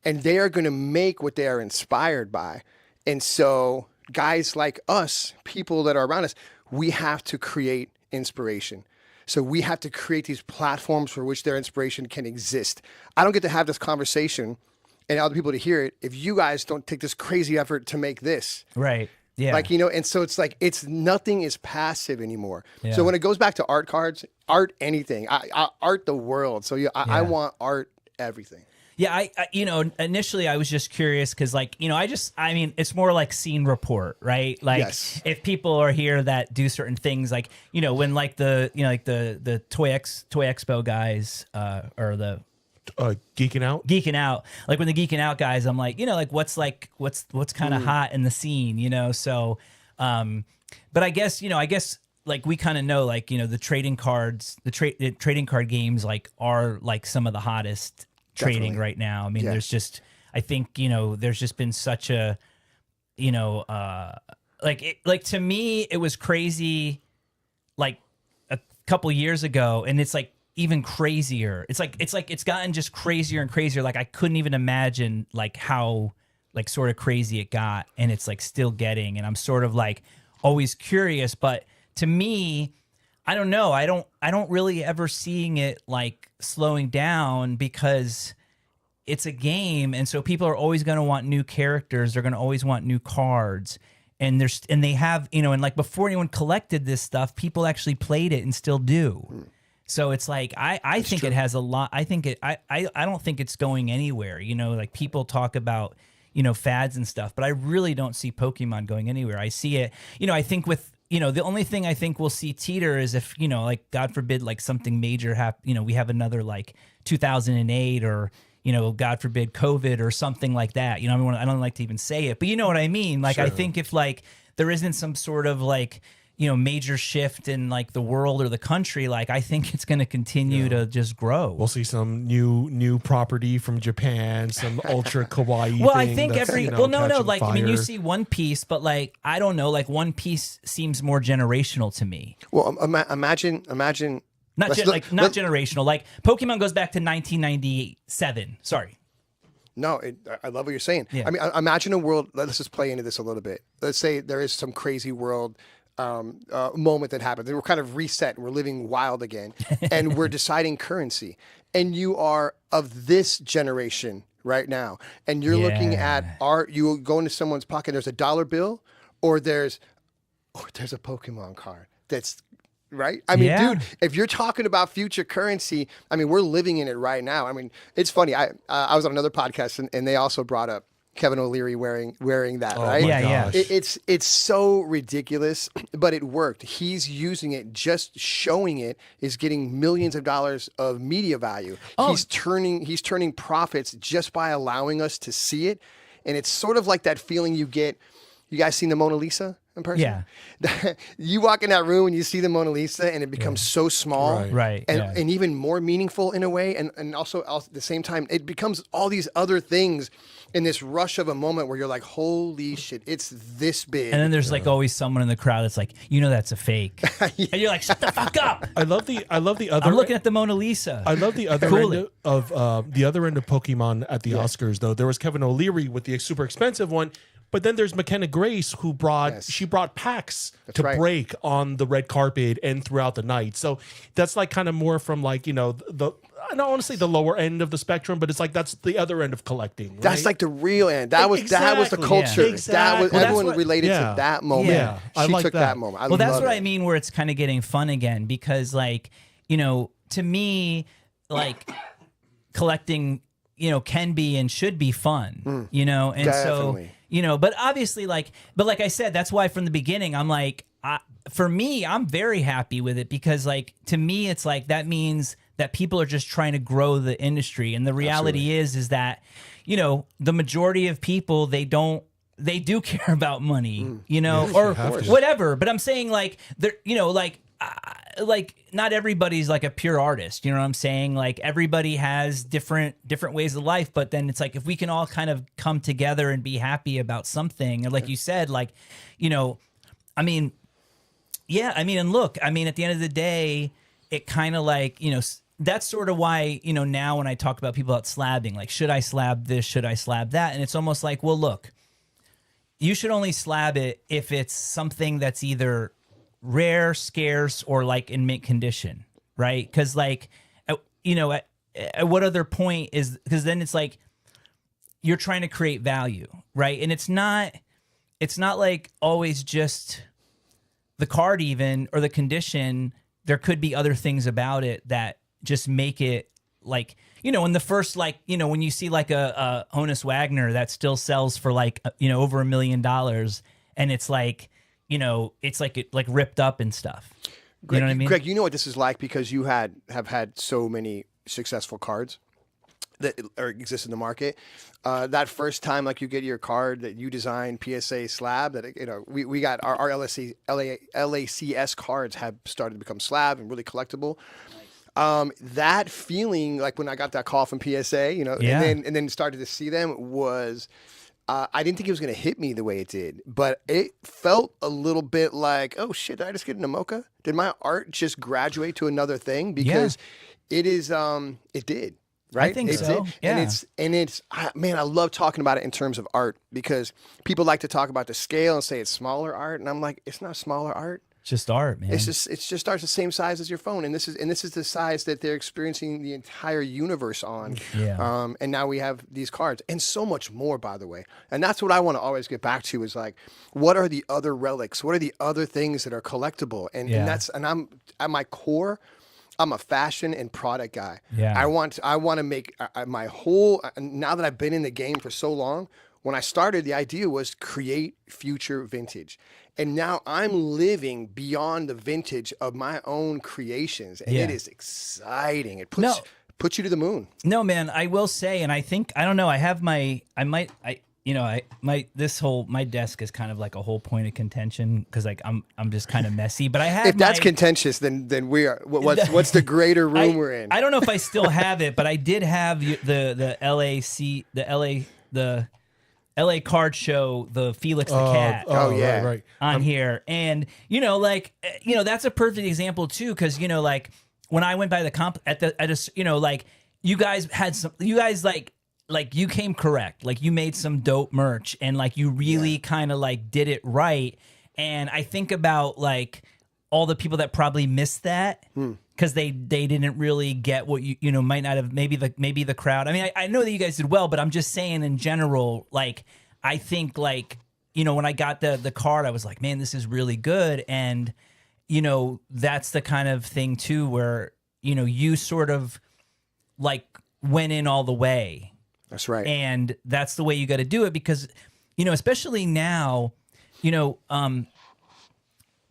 Speaker 3: And they are going to make what they are inspired by. And so guys like us, people that are around us, we have to create inspiration. So we have to create these platforms for which their inspiration can exist. I don't get to have this conversation and other people to hear it if you guys don't take this crazy effort to make this.
Speaker 2: Right. Yeah.
Speaker 3: Like, you know, and so it's like, nothing is passive anymore.
Speaker 2: Yeah.
Speaker 3: So when it goes back to art cards, art anything, I art the world. So I want art everything.
Speaker 2: Yeah, I you know, initially I was just curious because, like, you know, I mean, it's more like scene report, right? Like, if people are here that do certain things, like, you know, when like the Toy Expo guys or the
Speaker 1: geeking out,
Speaker 2: like when the geeking out guys, I'm like, you know, like what's kind of hot in the scene, you know? So, but I guess like we kind of know, like, you know, the trading cards, the trading card games, like are like some of the hottest trading right now. I mean, there's just, I think, you know, there's just been such a, you know, like to me, it was crazy, like a couple years ago, and it's like even crazier. It's gotten just crazier and crazier. Like I couldn't even imagine like how like sort of crazy it got, and it's like still getting, and I'm sort of like always curious, but to me, I don't know. I don't really ever seeing it like slowing down because it's a game, and so people are always going to want new characters. They're going to always want new cards, and they have, you know, and like before anyone collected this stuff, people actually played it and still do. So it's like I think true. It has a lot. I don't think it's going anywhere. You know, like people talk about, you know, fads and stuff, but I really don't see Pokemon going anywhere. I see it. You know, I think with, you know, the only thing I think we'll see teeter is if, you know, like God forbid, like something major you know, we have another like 2008 or, you know, God forbid COVID or something like that. You know, I don't like to even say it, but you know what I mean? Like, sure. I think if like there isn't some sort of like, you know, major shift in like the world or the country, like I think it's going to continue to just grow.
Speaker 1: We'll see some new property from Japan, some ultra kawaii.
Speaker 2: Well, I think like fire. I mean, you see One Piece, but like I don't know, like One Piece seems more generational to me.
Speaker 3: Well, imagine.
Speaker 2: Not generational. Like Pokemon goes back to 1997. Sorry.
Speaker 3: No, I love what you're saying.
Speaker 2: Yeah.
Speaker 3: I mean, imagine a world. Let's just play into this a little bit. Let's say there is some crazy world moment that happens. We're kind of reset and we're living wild again, and we're deciding currency. And you are of this generation right now, and you're looking at art. You go into someone's pocket. There's a dollar bill, or there's a Pokemon card. That's right. I mean, dude, if you're talking about future currency, I mean, we're living in it right now. I mean, it's funny. I was on another podcast, and they also brought up Kevin O'Leary wearing that, right?
Speaker 2: Yeah.
Speaker 3: It's so ridiculous, but it worked. He's using it, just showing it is getting millions of dollars of media value. Oh. He's turning profits just by allowing us to see it. And it's sort of like that feeling you get. You guys seen the Mona Lisa? in person.
Speaker 2: Yeah.
Speaker 3: You walk in that room and you see the Mona Lisa, and it becomes so small,
Speaker 2: Right.
Speaker 3: and even more meaningful in a way, and also at the same time, it becomes all these other things in this rush of a moment where you're like, holy shit, it's this big.
Speaker 2: And then there's like always someone in the crowd that's like, that's a fake. And you're like, shut the fuck up.
Speaker 1: I love the other.
Speaker 2: I'm looking at the Mona Lisa.
Speaker 1: I love the other end of Pokemon at the Oscars though. There was Kevin O'Leary with the super expensive one. But then there's McKenna Grace who brought packs to break on the red carpet and throughout the night. So that's like kind of more from like, I don't want to say the lower end of the spectrum, but it's like that's the other end of collecting. Right?
Speaker 3: That's like the real end. That was the culture.
Speaker 1: Yeah. Exactly.
Speaker 3: That was everyone related to that moment.
Speaker 1: Yeah.
Speaker 3: She took that moment.
Speaker 2: Well, that's what I mean where it's kind of getting fun again because like, to me, like collecting, can be and should be fun, and
Speaker 3: definitely.
Speaker 2: so, but obviously like I said, that's why from the beginning, I'm like, for me, I'm very happy with it because like, to me, it's like, that means that people are just trying to grow the industry. And the reality is that, the majority of people, they do care about money, or whatever. But I'm saying like, they're, like not everybody's like a pure artist, you know what I'm saying? Like everybody has different ways of life, but then it's like if we can all kind of come together and be happy about something, and like you said, like, I mean, and look, I mean, at the end of the day, it kind of like, that's sort of why, now when I talk about people about slabbing, like, should I slab this? Should I slab that? And it's almost like, well, look, you should only slab it if it's something that's either rare, scarce, or like in mint condition, right? Because like, at what other point is, because then it's like you're trying to create value, right? And it's not like always just the card even or the condition. There could be other things about it that just make it like, in the first, like, when you see like a Honus Wagner that still sells for like, over $1 million, and it's like, it's like it like ripped up and stuff.
Speaker 3: Greg,
Speaker 2: you know what I mean?
Speaker 3: Greg, you know what this is like because you have had so many successful cards that exist in the market. That first time, like you get your card that you designed, PSA slab, that we got our LACS cards have started to become slab and really collectible. That feeling, like when I got that call from PSA, and then started to see them was. I didn't think it was going to hit me the way it did, but it felt a little bit like, oh shit, did I just get an Amoka? Did my art just graduate to another thing? Because it is, it did, right?
Speaker 2: I think so.
Speaker 3: Did.
Speaker 2: Yeah.
Speaker 3: And it's, man, I love talking about it in terms of art because people like to talk about the scale and say it's smaller art. And I'm like, it's not smaller art.
Speaker 2: Just art, man.
Speaker 3: It's just art the same size as your phone, and this is the size that they're experiencing the entire universe on.
Speaker 2: Yeah.
Speaker 3: And now we have these cards, and so much more, by the way. And that's what I want to always get back to is like, what are the other relics? What are the other things that are collectible? And I'm at my core, I'm a fashion and product guy.
Speaker 2: Yeah.
Speaker 3: I want to make my whole. Now that I've been in the game for so long, when I started, the idea was create future vintage. And now I'm living beyond the vintage of my own creations. And it is exciting. It puts you to the moon.
Speaker 2: No, man, I will say, and I think, I don't know, my desk is kind of like a whole point of contention because like I'm just kind of messy, but I have
Speaker 3: If that's contentious, then we are, what's the greater room we're in?
Speaker 2: I don't know if I still have it, but I did have the LA card show, the Felix the Cat.
Speaker 1: Right.
Speaker 2: On here. And, that's a perfect example too. Cause, like when I went by the comp you guys had some, like you came correct. Like you made some dope merch and like you really kind of like did it right. And I think about like all the people that probably missed that. Because they didn't really get what you might not have, maybe the crowd. I mean, I know that you guys did well, but I'm just saying in general, like I think like when I got the card, I was like, man, this is really good, and that's the kind of thing too where you sort of like went in all the way.
Speaker 3: That's right,
Speaker 2: and that's the way you got to do it because especially now,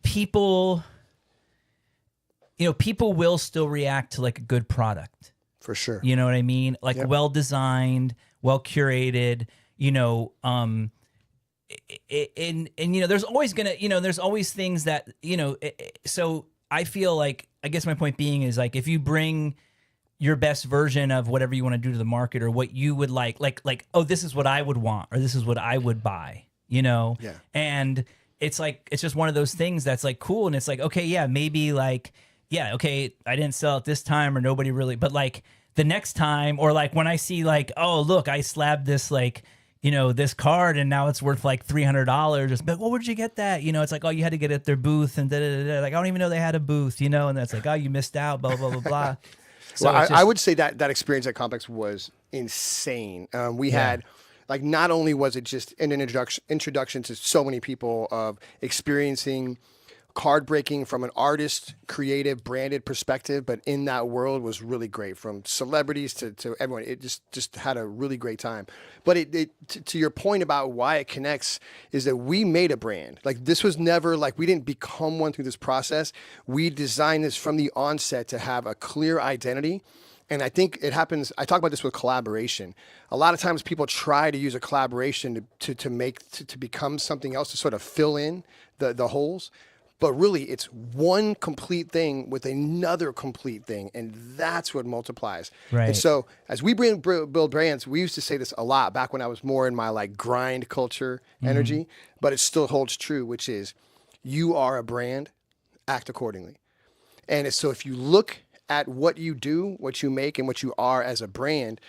Speaker 2: people. People will still react to like a good product.
Speaker 3: For sure.
Speaker 2: You know what I mean? Like well designed, well curated, and there's always gonna, there's always things that, so I feel like, I guess my point being is like, if you bring your best version of whatever you want to do to the market, or what you would like, oh, this is what I would want, or this is what I would buy,
Speaker 3: Yeah.
Speaker 2: and it's like, it's just one of those things that's like cool. And it's like, okay, yeah, maybe like, yeah, okay, I didn't sell it this time, or nobody really, but like the next time, or like when I see like, oh, look, I slabbed this like, this card and now it's worth like $300. But well, where'd you get that? It's like, oh, you had to get it at their booth, and like, I don't even know they had a booth, and that's like, oh, you missed out, blah, blah, blah, blah. So
Speaker 3: well, I would say that experience at Complex was insane. We had, like, not only was it just an introduction to so many people of experiencing card breaking from an artist, creative, branded perspective, but in that world was really great, from celebrities to everyone. It just had a really great time. But to your point about why it connects is that we made a brand. Like, this was never like, we didn't become one through this process. We designed this from the onset to have a clear identity. And I think it happens, I talk about this with collaboration. A lot of times people try to use a collaboration to become something else, to sort of fill in the holes. But really, it's one complete thing with another complete thing, and that's what multiplies.
Speaker 2: Right.
Speaker 3: And so, as we build brands, we used to say this a lot back when I was more in my like grind culture energy, but it still holds true, which is, you are a brand, act accordingly. And so, if you look at what you do, what you make, and what you are as a brand,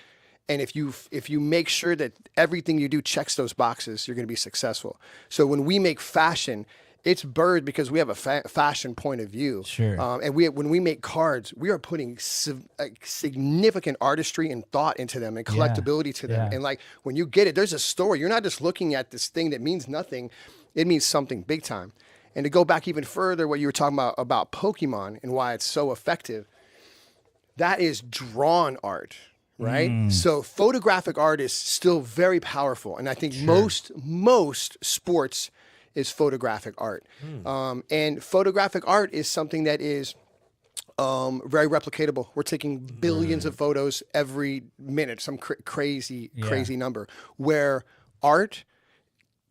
Speaker 3: and if you make sure that everything you do checks those boxes, you're going to be successful. So when we make fashion, it's birthed because we have a fashion point of view.
Speaker 2: Sure.
Speaker 3: And when we make cards, we are putting significant artistry and thought into them, and collectability to them.
Speaker 2: Yeah.
Speaker 3: And like, when you get it, there's a story. You're not just looking at this thing that means nothing. It means something big time. And to go back even further, what you were talking about Pokemon and why it's so effective, that is drawn art, right? So photographic art is still very powerful. And I think most sports is photographic art. And photographic art is something that is very replicatable. We're taking billions of photos every minute, some crazy number, where art,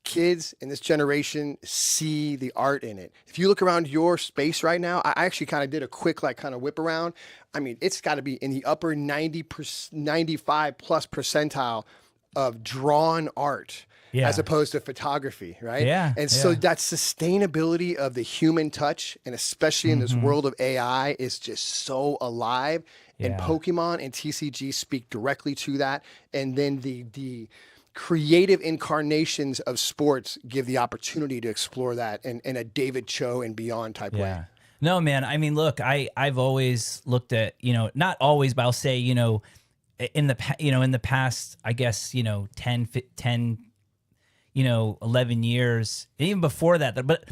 Speaker 3: kids in this generation see the art in it. If you look around your space right now, I actually kind of did a quick kind of whip around. I mean, it's got to be in the upper 95 plus percentile of drawn art.
Speaker 2: Yeah.
Speaker 3: As opposed to photography, right?
Speaker 2: Yeah.
Speaker 3: And so that sustainability of the human touch, and especially in this world of AI, is just so alive. And Pokemon and TCG speak directly to that. And then the creative incarnations of sports give the opportunity to explore that in a David Cho and beyond type way.
Speaker 2: No, man. I mean, look, I've always looked at, not always, but I'll say, in the past, I guess, 10, 11 years, even before that, but,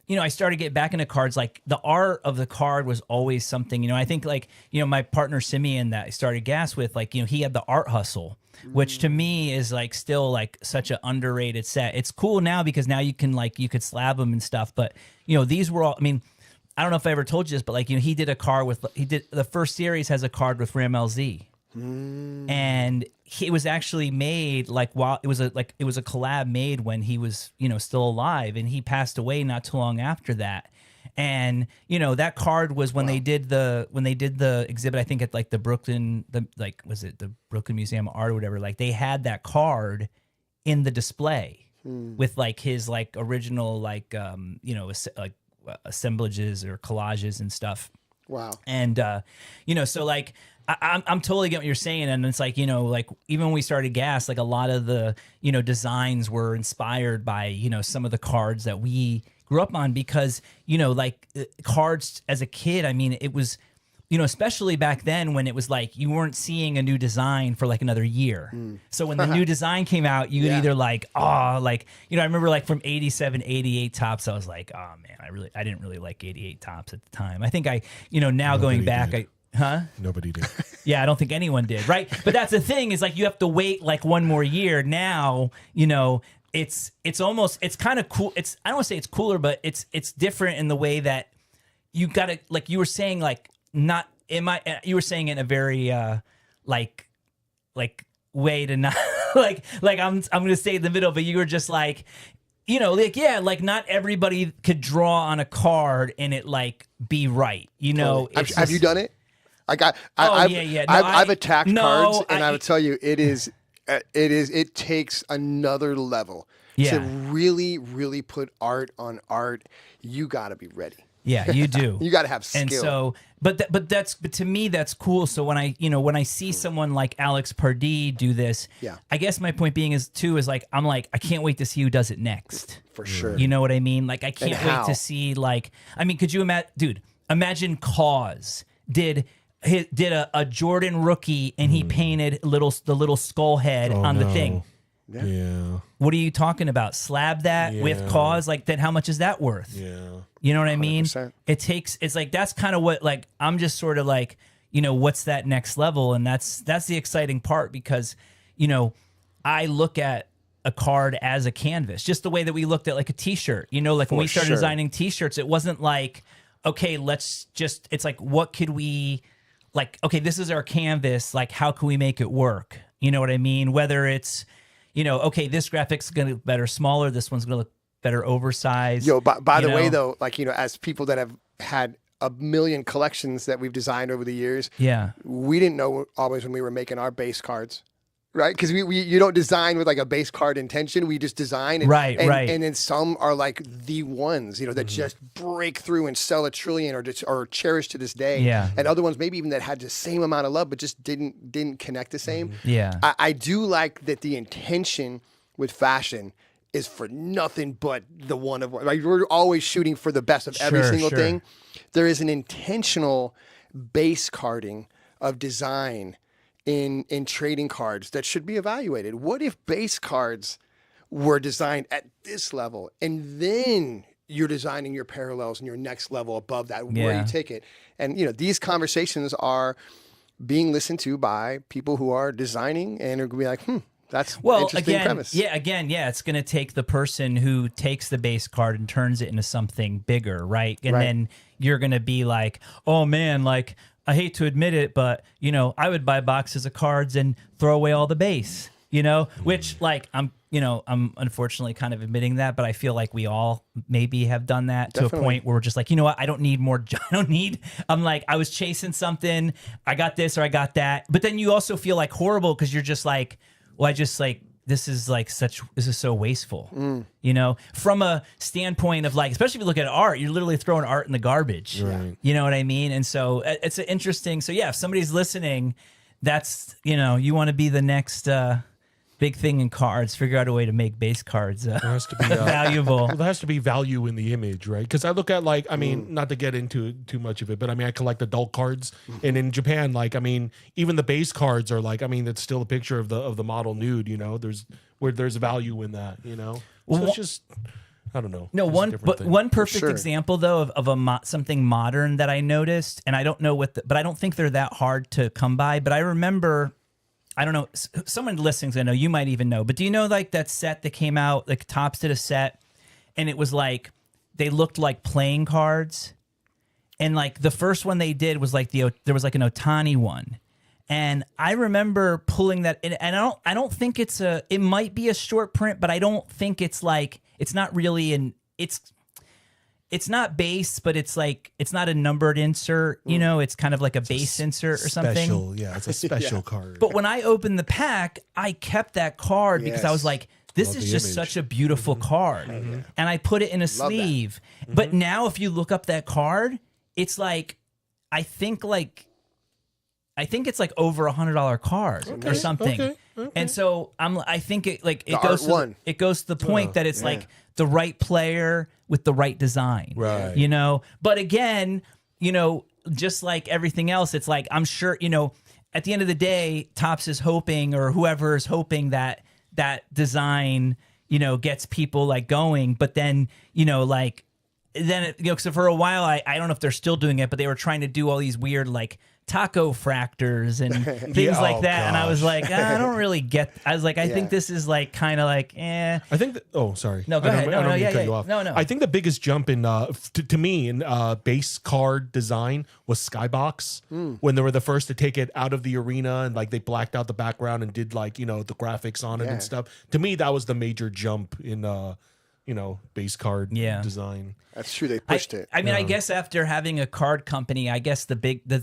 Speaker 2: I started to get back into cards. Like, the art of the card was always something, I think, like, my partner Simeon that I started Gas with, like, he had the art hustle, which to me is like still like such an underrated set. It's cool now because now you could slab them and stuff, but these were all, I mean, I don't know if I ever told you this, but like, he did a card with, the first series has a card with Ram LZ. And it was actually made while it was a collab made when he was still alive, and he passed away not too long after that. And that card was when they did the exhibit, I think at like the Brooklyn, was it the Brooklyn Museum of Art or whatever, like they had that card in the display with like his like original assemblages or collages and stuff.
Speaker 3: Wow.
Speaker 2: And so like I'm totally getting what you're saying, and it's like like even when we started Gas, like a lot of the designs were inspired by some of the cards that we grew up on, because like cards as a kid, I mean, it was especially back then when it was like you weren't seeing a new design for like another year. So when the new design came out, you could either like I remember like from 87, 88 tops, I was like, oh man, I didn't really like 88 tops at the time. I think now
Speaker 1: Nobody
Speaker 2: going back,
Speaker 1: did.
Speaker 2: Huh?
Speaker 1: Nobody did.
Speaker 2: Yeah, I don't think anyone did, right? But that's the thing, is like you have to wait like one more year. Now, it's almost, it's kind of cool. I don't want to say it's cooler, but it's different in the way that you got to, like you were saying, like not you were saying in a very like way to not like I'm going to stay in the middle, but you were just like, you know, like, yeah, like not everybody could draw on a card and it like be right. You know,
Speaker 3: Have you done it? I've attacked cards, and I would tell you, it takes another level to really, really put art on art. You got to be ready.
Speaker 2: Yeah, you do.
Speaker 3: You got to have skill.
Speaker 2: And so, but to me, that's cool. So when I see someone like Alex Pardee do this, I guess my point being is like, I'm like, I can't wait to see who does it next.
Speaker 3: For sure.
Speaker 2: You know what I mean? Like, I can't wait to see, like, I mean, could you imagine Cause did a Jordan rookie and he painted the little skull head on the thing.
Speaker 1: Yeah.
Speaker 2: What are you talking about? Slab that with Cause? Like, then how much is that worth?
Speaker 1: Yeah.
Speaker 2: You know what I mean?
Speaker 3: 100%.
Speaker 2: It's like, that's kind of what, like, I'm just sort of like, you know, what's that next level? And that's the exciting part, because, you know, I look at a card as a canvas, just the way that we looked at like a t-shirt, you know, like when we started designing t-shirts, it wasn't like, okay, it's like, what could we, like, okay, this is our canvas. Like, how can we make it work? You know what I mean? Whether it's, you know, okay, this graphic's going to look better smaller. This one's going to look better oversized.
Speaker 3: Yo, by the way, though, like, you know, as people that have had a million collections that we've designed over the years, we didn't know always when we were making our base cards. Right, because you don't design with like a base card intention. We just design, and,
Speaker 2: right.
Speaker 3: And then some are like the ones, you know, that just break through and sell a trillion or cherish to this day.
Speaker 2: Yeah.
Speaker 3: And other ones maybe even that had the same amount of love, but just didn't connect the same.
Speaker 2: Yeah.
Speaker 3: I do like that the intention with fashion is for nothing but the one of one. Like, we're always shooting for the best of every single thing. There is an intentional base carding of design in trading cards that should be evaluated. What if base cards were designed at this level, and then you're designing your parallels and your next level above that, where you take it? And, you know, these conversations are being listened to by people who are designing and are going to be like, that's interesting premise.
Speaker 2: It's going to take the person who takes the base card and turns it into something bigger, right? And then you're going to be like, oh man, like, I hate to admit it, but, you know, I would buy boxes of cards and throw away all the base, you know, which, like, I'm unfortunately kind of admitting that, but I feel like we all maybe have done that to a point where we're just like, you know what, I don't need more. I'm like, I was chasing something, I got this or I got that. But then you also feel like horrible because you're just like, well, I just like, this is so wasteful, you know, from a standpoint of like, especially if you look at art, you're literally throwing art in the garbage.
Speaker 1: Right.
Speaker 2: You know what I mean? And so it's an interesting. So yeah, if somebody's listening, that's, you know, you want to be the next big thing in cards, figure out a way to make base cards
Speaker 1: there has to be
Speaker 2: valuable.
Speaker 1: Well, there has to be value in the image, right? Because I look at, like, I mean, not to get into too much of it, but I mean, I collect adult cards, and in Japan, like, I mean, even the base cards are like, I mean, it's still a picture of the model nude, you know. There's value in that, you know. So it's just, I don't know.
Speaker 2: No, one perfect example though of something modern that I noticed, and I don't know but I don't think they're that hard to come by. But I remember, I don't know, someone listening's gonna know, you might even know, but do you know, like, that set that came out, like Topps did a set, and it was like, they looked like playing cards, and like the first one they did was like there was like an Otani one, and I remember pulling that in, and I don't think it might be a short print, but I don't think it's like, it's not really it's not base, but it's like, it's not a numbered insert, you know, it's kind of like a base insert or something.
Speaker 1: Yeah, it's a special card.
Speaker 2: But when I opened the pack, I kept that card because I was like, this is just such a beautiful card. And I put it in a sleeve. But now if you look up that card, it's like, I think it's like over $100 card or something. Okay. And so I think it goes to the point that it's like the right player with the right design,
Speaker 1: right?
Speaker 2: You know, but again, you know, just like everything else, it's like, I'm sure, you know, at the end of the day, Topps is hoping, or whoever is hoping, that design, you know, gets people like going. But then, you know, like, then, you know, because for a while, I don't know if they're still doing it, but they were trying to do all these weird, like, taco fractors and things like that. And I was like, I don't really get. I was like, I think this is like kind of like, I
Speaker 1: think sorry.
Speaker 2: No, go ahead.
Speaker 1: I don't mean to cut you off.
Speaker 2: No.
Speaker 1: I think the biggest jump in to me in base card design was Skybox, when they were the first to take it out of the arena, and like they blacked out the background and did, like, you know, the graphics on it and stuff. To me, that was the major jump in base card design.
Speaker 3: That's true. They pushed it.
Speaker 2: I mean, I guess after having a card company, I guess the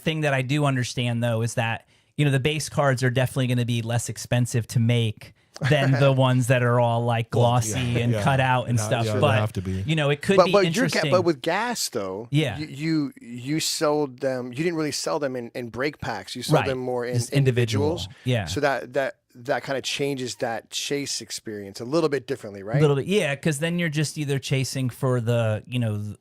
Speaker 2: thing that I do understand though is that the base cards are definitely going to be less expensive to make than the ones that are all like glossy and cut out and stuff.
Speaker 1: Yeah,
Speaker 2: but
Speaker 1: they have to be.
Speaker 2: it could be interesting.
Speaker 3: But with gas though,
Speaker 2: yeah,
Speaker 3: you sold them. You didn't really sell them in break packs. You sold them more in individuals.
Speaker 2: Yeah.
Speaker 3: So that kind of changes that chase experience a little bit differently, right?
Speaker 2: A little bit, yeah, because then you're just either chasing for the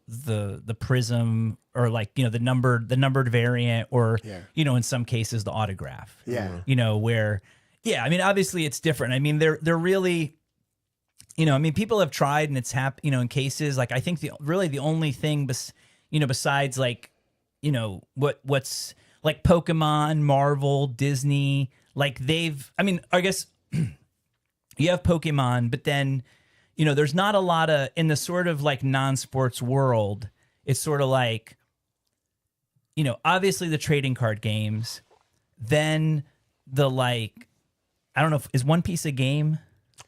Speaker 2: the prism or like the numbered variant, or in some cases the autograph.
Speaker 3: Yeah.
Speaker 2: Where I mean, obviously it's different. I mean, they're really I mean, people have tried and it's happened in cases like I think the only thing besides like what's like Pokemon, Marvel, Disney. Like I guess you have Pokemon, but then, there's not a lot of, in the sort of like non-sports world, it's sort of like, obviously the trading card games, then the like, I don't know, is One Piece a game?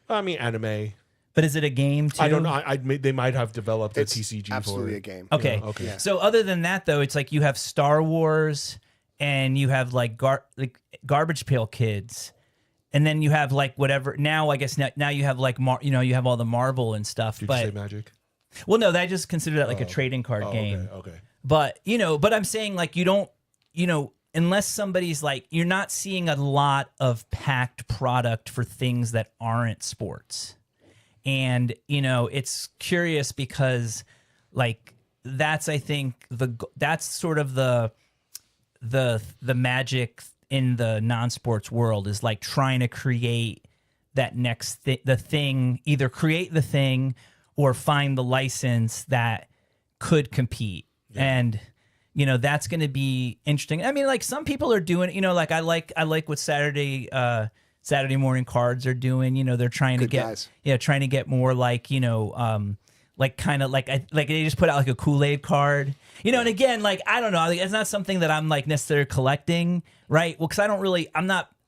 Speaker 1: I mean, anime.
Speaker 2: But is it a game too?
Speaker 1: I don't know. They might have developed a TCG
Speaker 3: absolutely
Speaker 1: for it.
Speaker 3: A game.
Speaker 2: Okay.
Speaker 1: Okay.
Speaker 3: Yeah.
Speaker 2: So other than that though, it's like you have Star Wars, and you have like Garbage Pail Kids, and then you have like whatever. Now I guess now you have like you have all the Marvel and stuff.
Speaker 1: Did
Speaker 2: but
Speaker 1: you say Magic?
Speaker 2: Well, no, I just consider that like a trading card game.
Speaker 1: Okay.
Speaker 2: But but I'm saying like you don't unless somebody's like you're not seeing a lot of packed product for things that aren't sports, and it's curious because like that's I think that's sort of the magic in the non-sports world is like trying to create that next the thing, either create the thing or find the license that could compete. And that's going to be interesting. I mean, like some people are doing, like I like what Saturday morning cards are doing. They're trying to get trying to get more like like kind of like they just put out like a Kool-Aid card, and again, like I don't know, like, it's not something that I'm like necessarily collecting, right? Well, because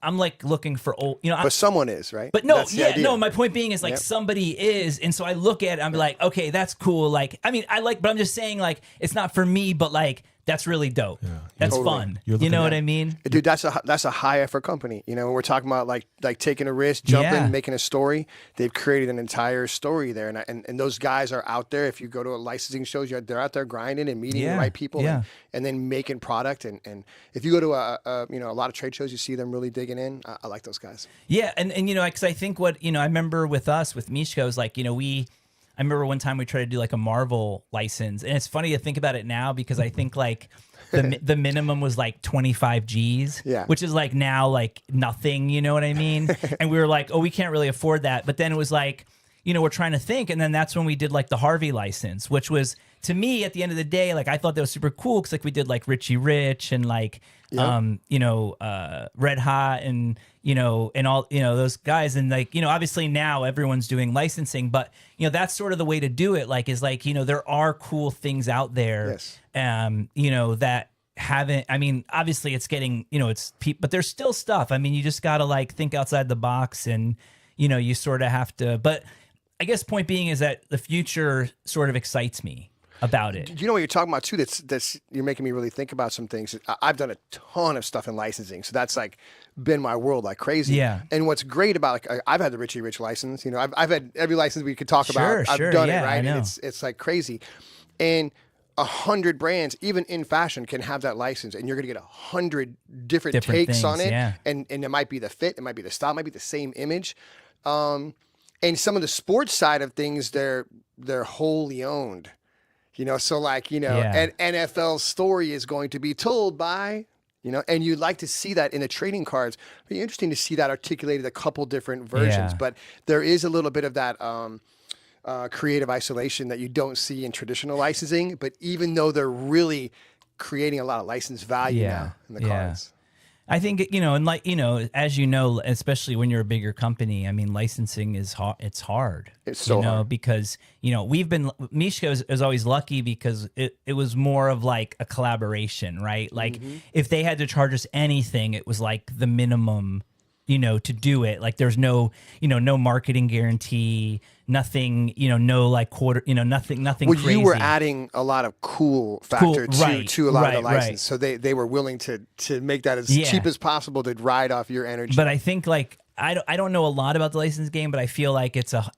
Speaker 2: I'm like looking for old,
Speaker 3: but someone is, right?
Speaker 2: But no, no. My point being is like somebody is, and so I look at it, I'm like, okay, that's cool. Like, I mean, but I'm just saying like it's not for me, but like that's really dope. Yeah, that's fun. You know what I mean,
Speaker 3: dude? That's a high effort company. When we're talking about like taking a risk, jumping, making a story. They've created an entire story there, and those guys are out there. If you go to a licensing shows, they're out there grinding and meeting the right people, and then making product. And if you go to a lot of trade shows, you see them really digging in. I like those guys.
Speaker 2: Yeah, and because I think what I remember with Mishka was like I remember one time we tried to do like a Marvel license, and it's funny to think about it now because I think like the minimum was like 25 G's, which is like now like nothing, you know what I mean? And we were like, oh, we can't really afford that. But then it was like, we're trying to think, and then that's when we did like the Harvey license, which was to me at the end of the day, like I thought that was super cool because like we did like Richie Rich and like Red Hot and and all those guys, and like obviously now everyone's doing licensing, but that's sort of the way to do it. Like is like there are cool things out there, that haven't. I mean, obviously it's getting but there's still stuff. I mean, you just gotta like think outside the box, and you sort of have to. But I guess point being is that the future sort of excites me about it.
Speaker 3: You know what you're talking about too? That's you're making me really think about some things. I've done a ton of stuff in licensing, so that's like been my world like crazy.
Speaker 2: Yeah.
Speaker 3: And what's great about like I've had the Richie Rich license. I've had every license we could talk about. I've done it, right? And it's like crazy. And 100 brands, even in fashion, can have that license, and you're going to get 100 different takes
Speaker 2: things,
Speaker 3: on it.
Speaker 2: Yeah.
Speaker 3: And it might be the fit, it might be the style, it might be the same image. And some of the sports side of things, they're wholly owned. So like, an NFL story is going to be told by, and you'd like to see that in the trading cards. It'd be interesting to see that articulated a couple different versions, but there is a little bit of that creative isolation that you don't see in traditional licensing. But even though they're really creating a lot of license value now in the cards.
Speaker 2: I think, and like, as especially when you're a bigger company, I mean, licensing is hard. It's hard.
Speaker 3: It's so hard.
Speaker 2: Because, Mishka is always lucky because it was more of like a collaboration, right? Like if they had to charge us anything, it was like the minimum, to do it. Like there's no, no marketing guarantee, nothing, no like quarter, nothing
Speaker 3: Well,
Speaker 2: crazy.
Speaker 3: you were adding a lot of cool factor to a lot of the license.
Speaker 2: Right.
Speaker 3: So they were willing to make that as cheap as possible to ride off your energy.
Speaker 2: But I think like, I don't know a lot about the license game, but I feel like it's a,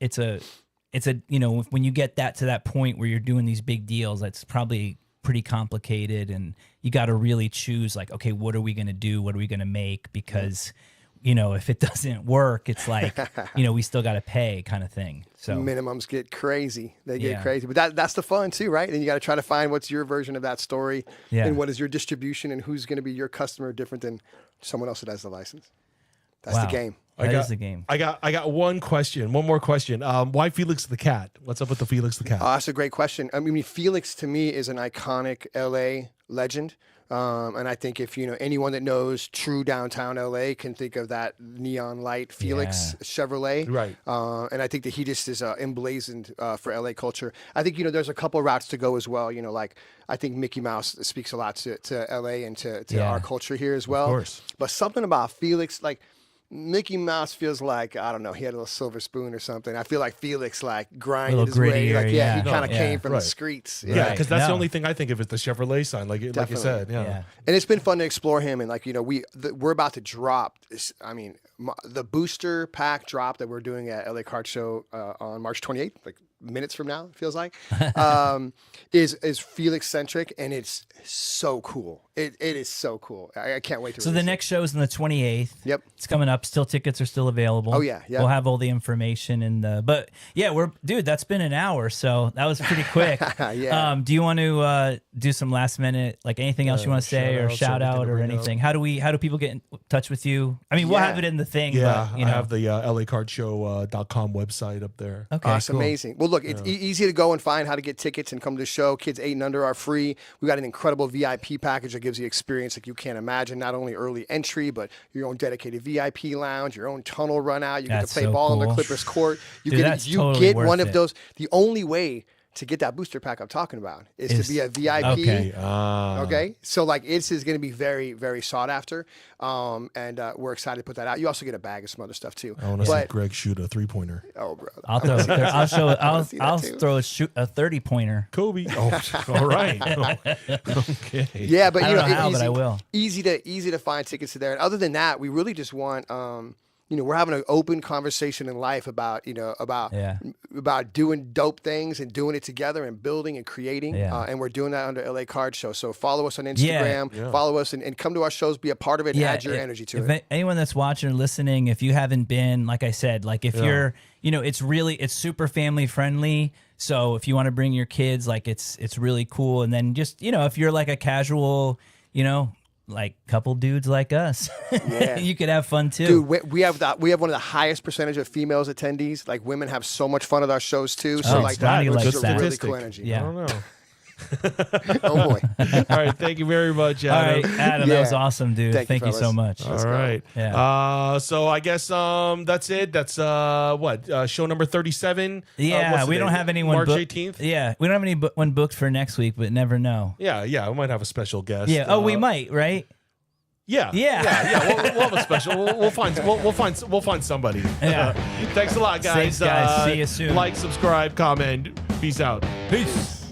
Speaker 2: when you get to that point where you're doing these big deals, that's probably pretty complicated, and you got to really choose like, okay, what are we going to do? What are we going to make? Because, if it doesn't work, it's like, we still got to pay kind of thing. So
Speaker 3: minimums get crazy. They get crazy, but that's the fun too, right? And you got to try to find what's your version of that story, and what is your distribution, and who's going to be your customer different than someone else that has the license. That's the game.
Speaker 2: That is the game.
Speaker 1: I got one more question. Why Felix the cat? What's up with the Felix the cat?
Speaker 3: That's a great question. I mean, Felix to me is an iconic LA legend. And I think if anyone that knows true downtown LA can think of that neon light Felix Chevrolet,
Speaker 1: right?
Speaker 3: And I think that he just is emblazoned for LA culture. I think there's a couple routes to go as well. Like I think Mickey Mouse speaks a lot to LA and to our culture here as well.
Speaker 1: Of course.
Speaker 3: But something about Felix, like Mickey Mouse feels like, I don't know, he had a little silver spoon or something. I feel like Felix like grinded his way. Like, he kind of came from the streets.
Speaker 1: Yeah, because that's the only thing I think of is the Chevrolet sign, like you said. Yeah.
Speaker 3: And it's been fun to explore him. And like, we're about to drop this, the booster pack drop that we're doing at LA Card Show on March 28th, like minutes from now, it feels like, is Felix centric, and it's so cool. It is so cool. I can't wait to.
Speaker 2: So the next show is on the 28th.
Speaker 3: Yep,
Speaker 2: it's coming up. Still, tickets are still available.
Speaker 3: Oh yeah.
Speaker 2: We'll have all the information in the. But yeah, that's been an hour, so that was pretty quick.
Speaker 3: Yeah.
Speaker 2: Do you want to do some last minute, like anything else you want to say or shout out or anything? How do people get in touch with you? I mean, we'll have it in the thing.
Speaker 1: Yeah,
Speaker 2: but,
Speaker 1: I have the LACardShow.com website up there.
Speaker 2: Okay,
Speaker 3: that's amazing. Well, look, it's easy to go and find how to get tickets and come to the show. Kids 8 and under are free. We got an incredible VIP package that gives you experience like you can't imagine. Not only early entry, but your own dedicated VIP lounge, your own tunnel run out. You get to play ball in the Clippers court. You get one of those. The only way to get that booster pack I'm talking about is to be a VIP. Okay. So like this is going to be very, very sought after. And we're excited to put that out. You also get a bag of some other stuff too.
Speaker 1: I want to see Greg shoot a 3-pointer.
Speaker 3: Oh, bro.
Speaker 2: I'll throw a 30-pointer.
Speaker 1: Kobe. Oh, all right. Okay.
Speaker 3: Yeah, but
Speaker 2: I don't know how, but I will.
Speaker 3: Easy to find tickets to there. And other than that, we really just want we're having an open conversation in life about doing dope things and doing it together and building and creating. And we're doing that under LA Card Show. So follow us on Instagram, follow us and come to our shows, be a part of it, and add your energy to it.
Speaker 2: Anyone that's watching or listening, if you haven't been, like I said, like if you're, it's super family friendly. So if you want to bring your kids, like it's really cool. And then just, if you're like a casual, like couple dudes like us, you could have fun too.
Speaker 3: Dude, we have one of the highest percentage of females attendees. Like women have so much fun at our shows too. So like that, it's a really cool energy.
Speaker 1: Yeah. I don't know.
Speaker 3: Oh boy.
Speaker 1: All right, thank you very much, Adam.
Speaker 2: All right, Adam, that was awesome, dude. Thank you so much.
Speaker 1: All right.
Speaker 2: Yeah.
Speaker 1: So I guess that's it. That's show number 37.
Speaker 2: Yeah, we don't have anyone
Speaker 1: March 18th.
Speaker 2: Yeah, we don't have anyone booked for next week, but never know.
Speaker 1: Yeah, we might have a special guest.
Speaker 2: Yeah. We might, right?
Speaker 1: Yeah. We'll have a special. We'll find somebody.
Speaker 2: Yeah.
Speaker 1: Thanks a lot, guys.
Speaker 2: Thanks, guys. See you soon.
Speaker 1: Like, subscribe, comment. Peace out.
Speaker 2: Peace.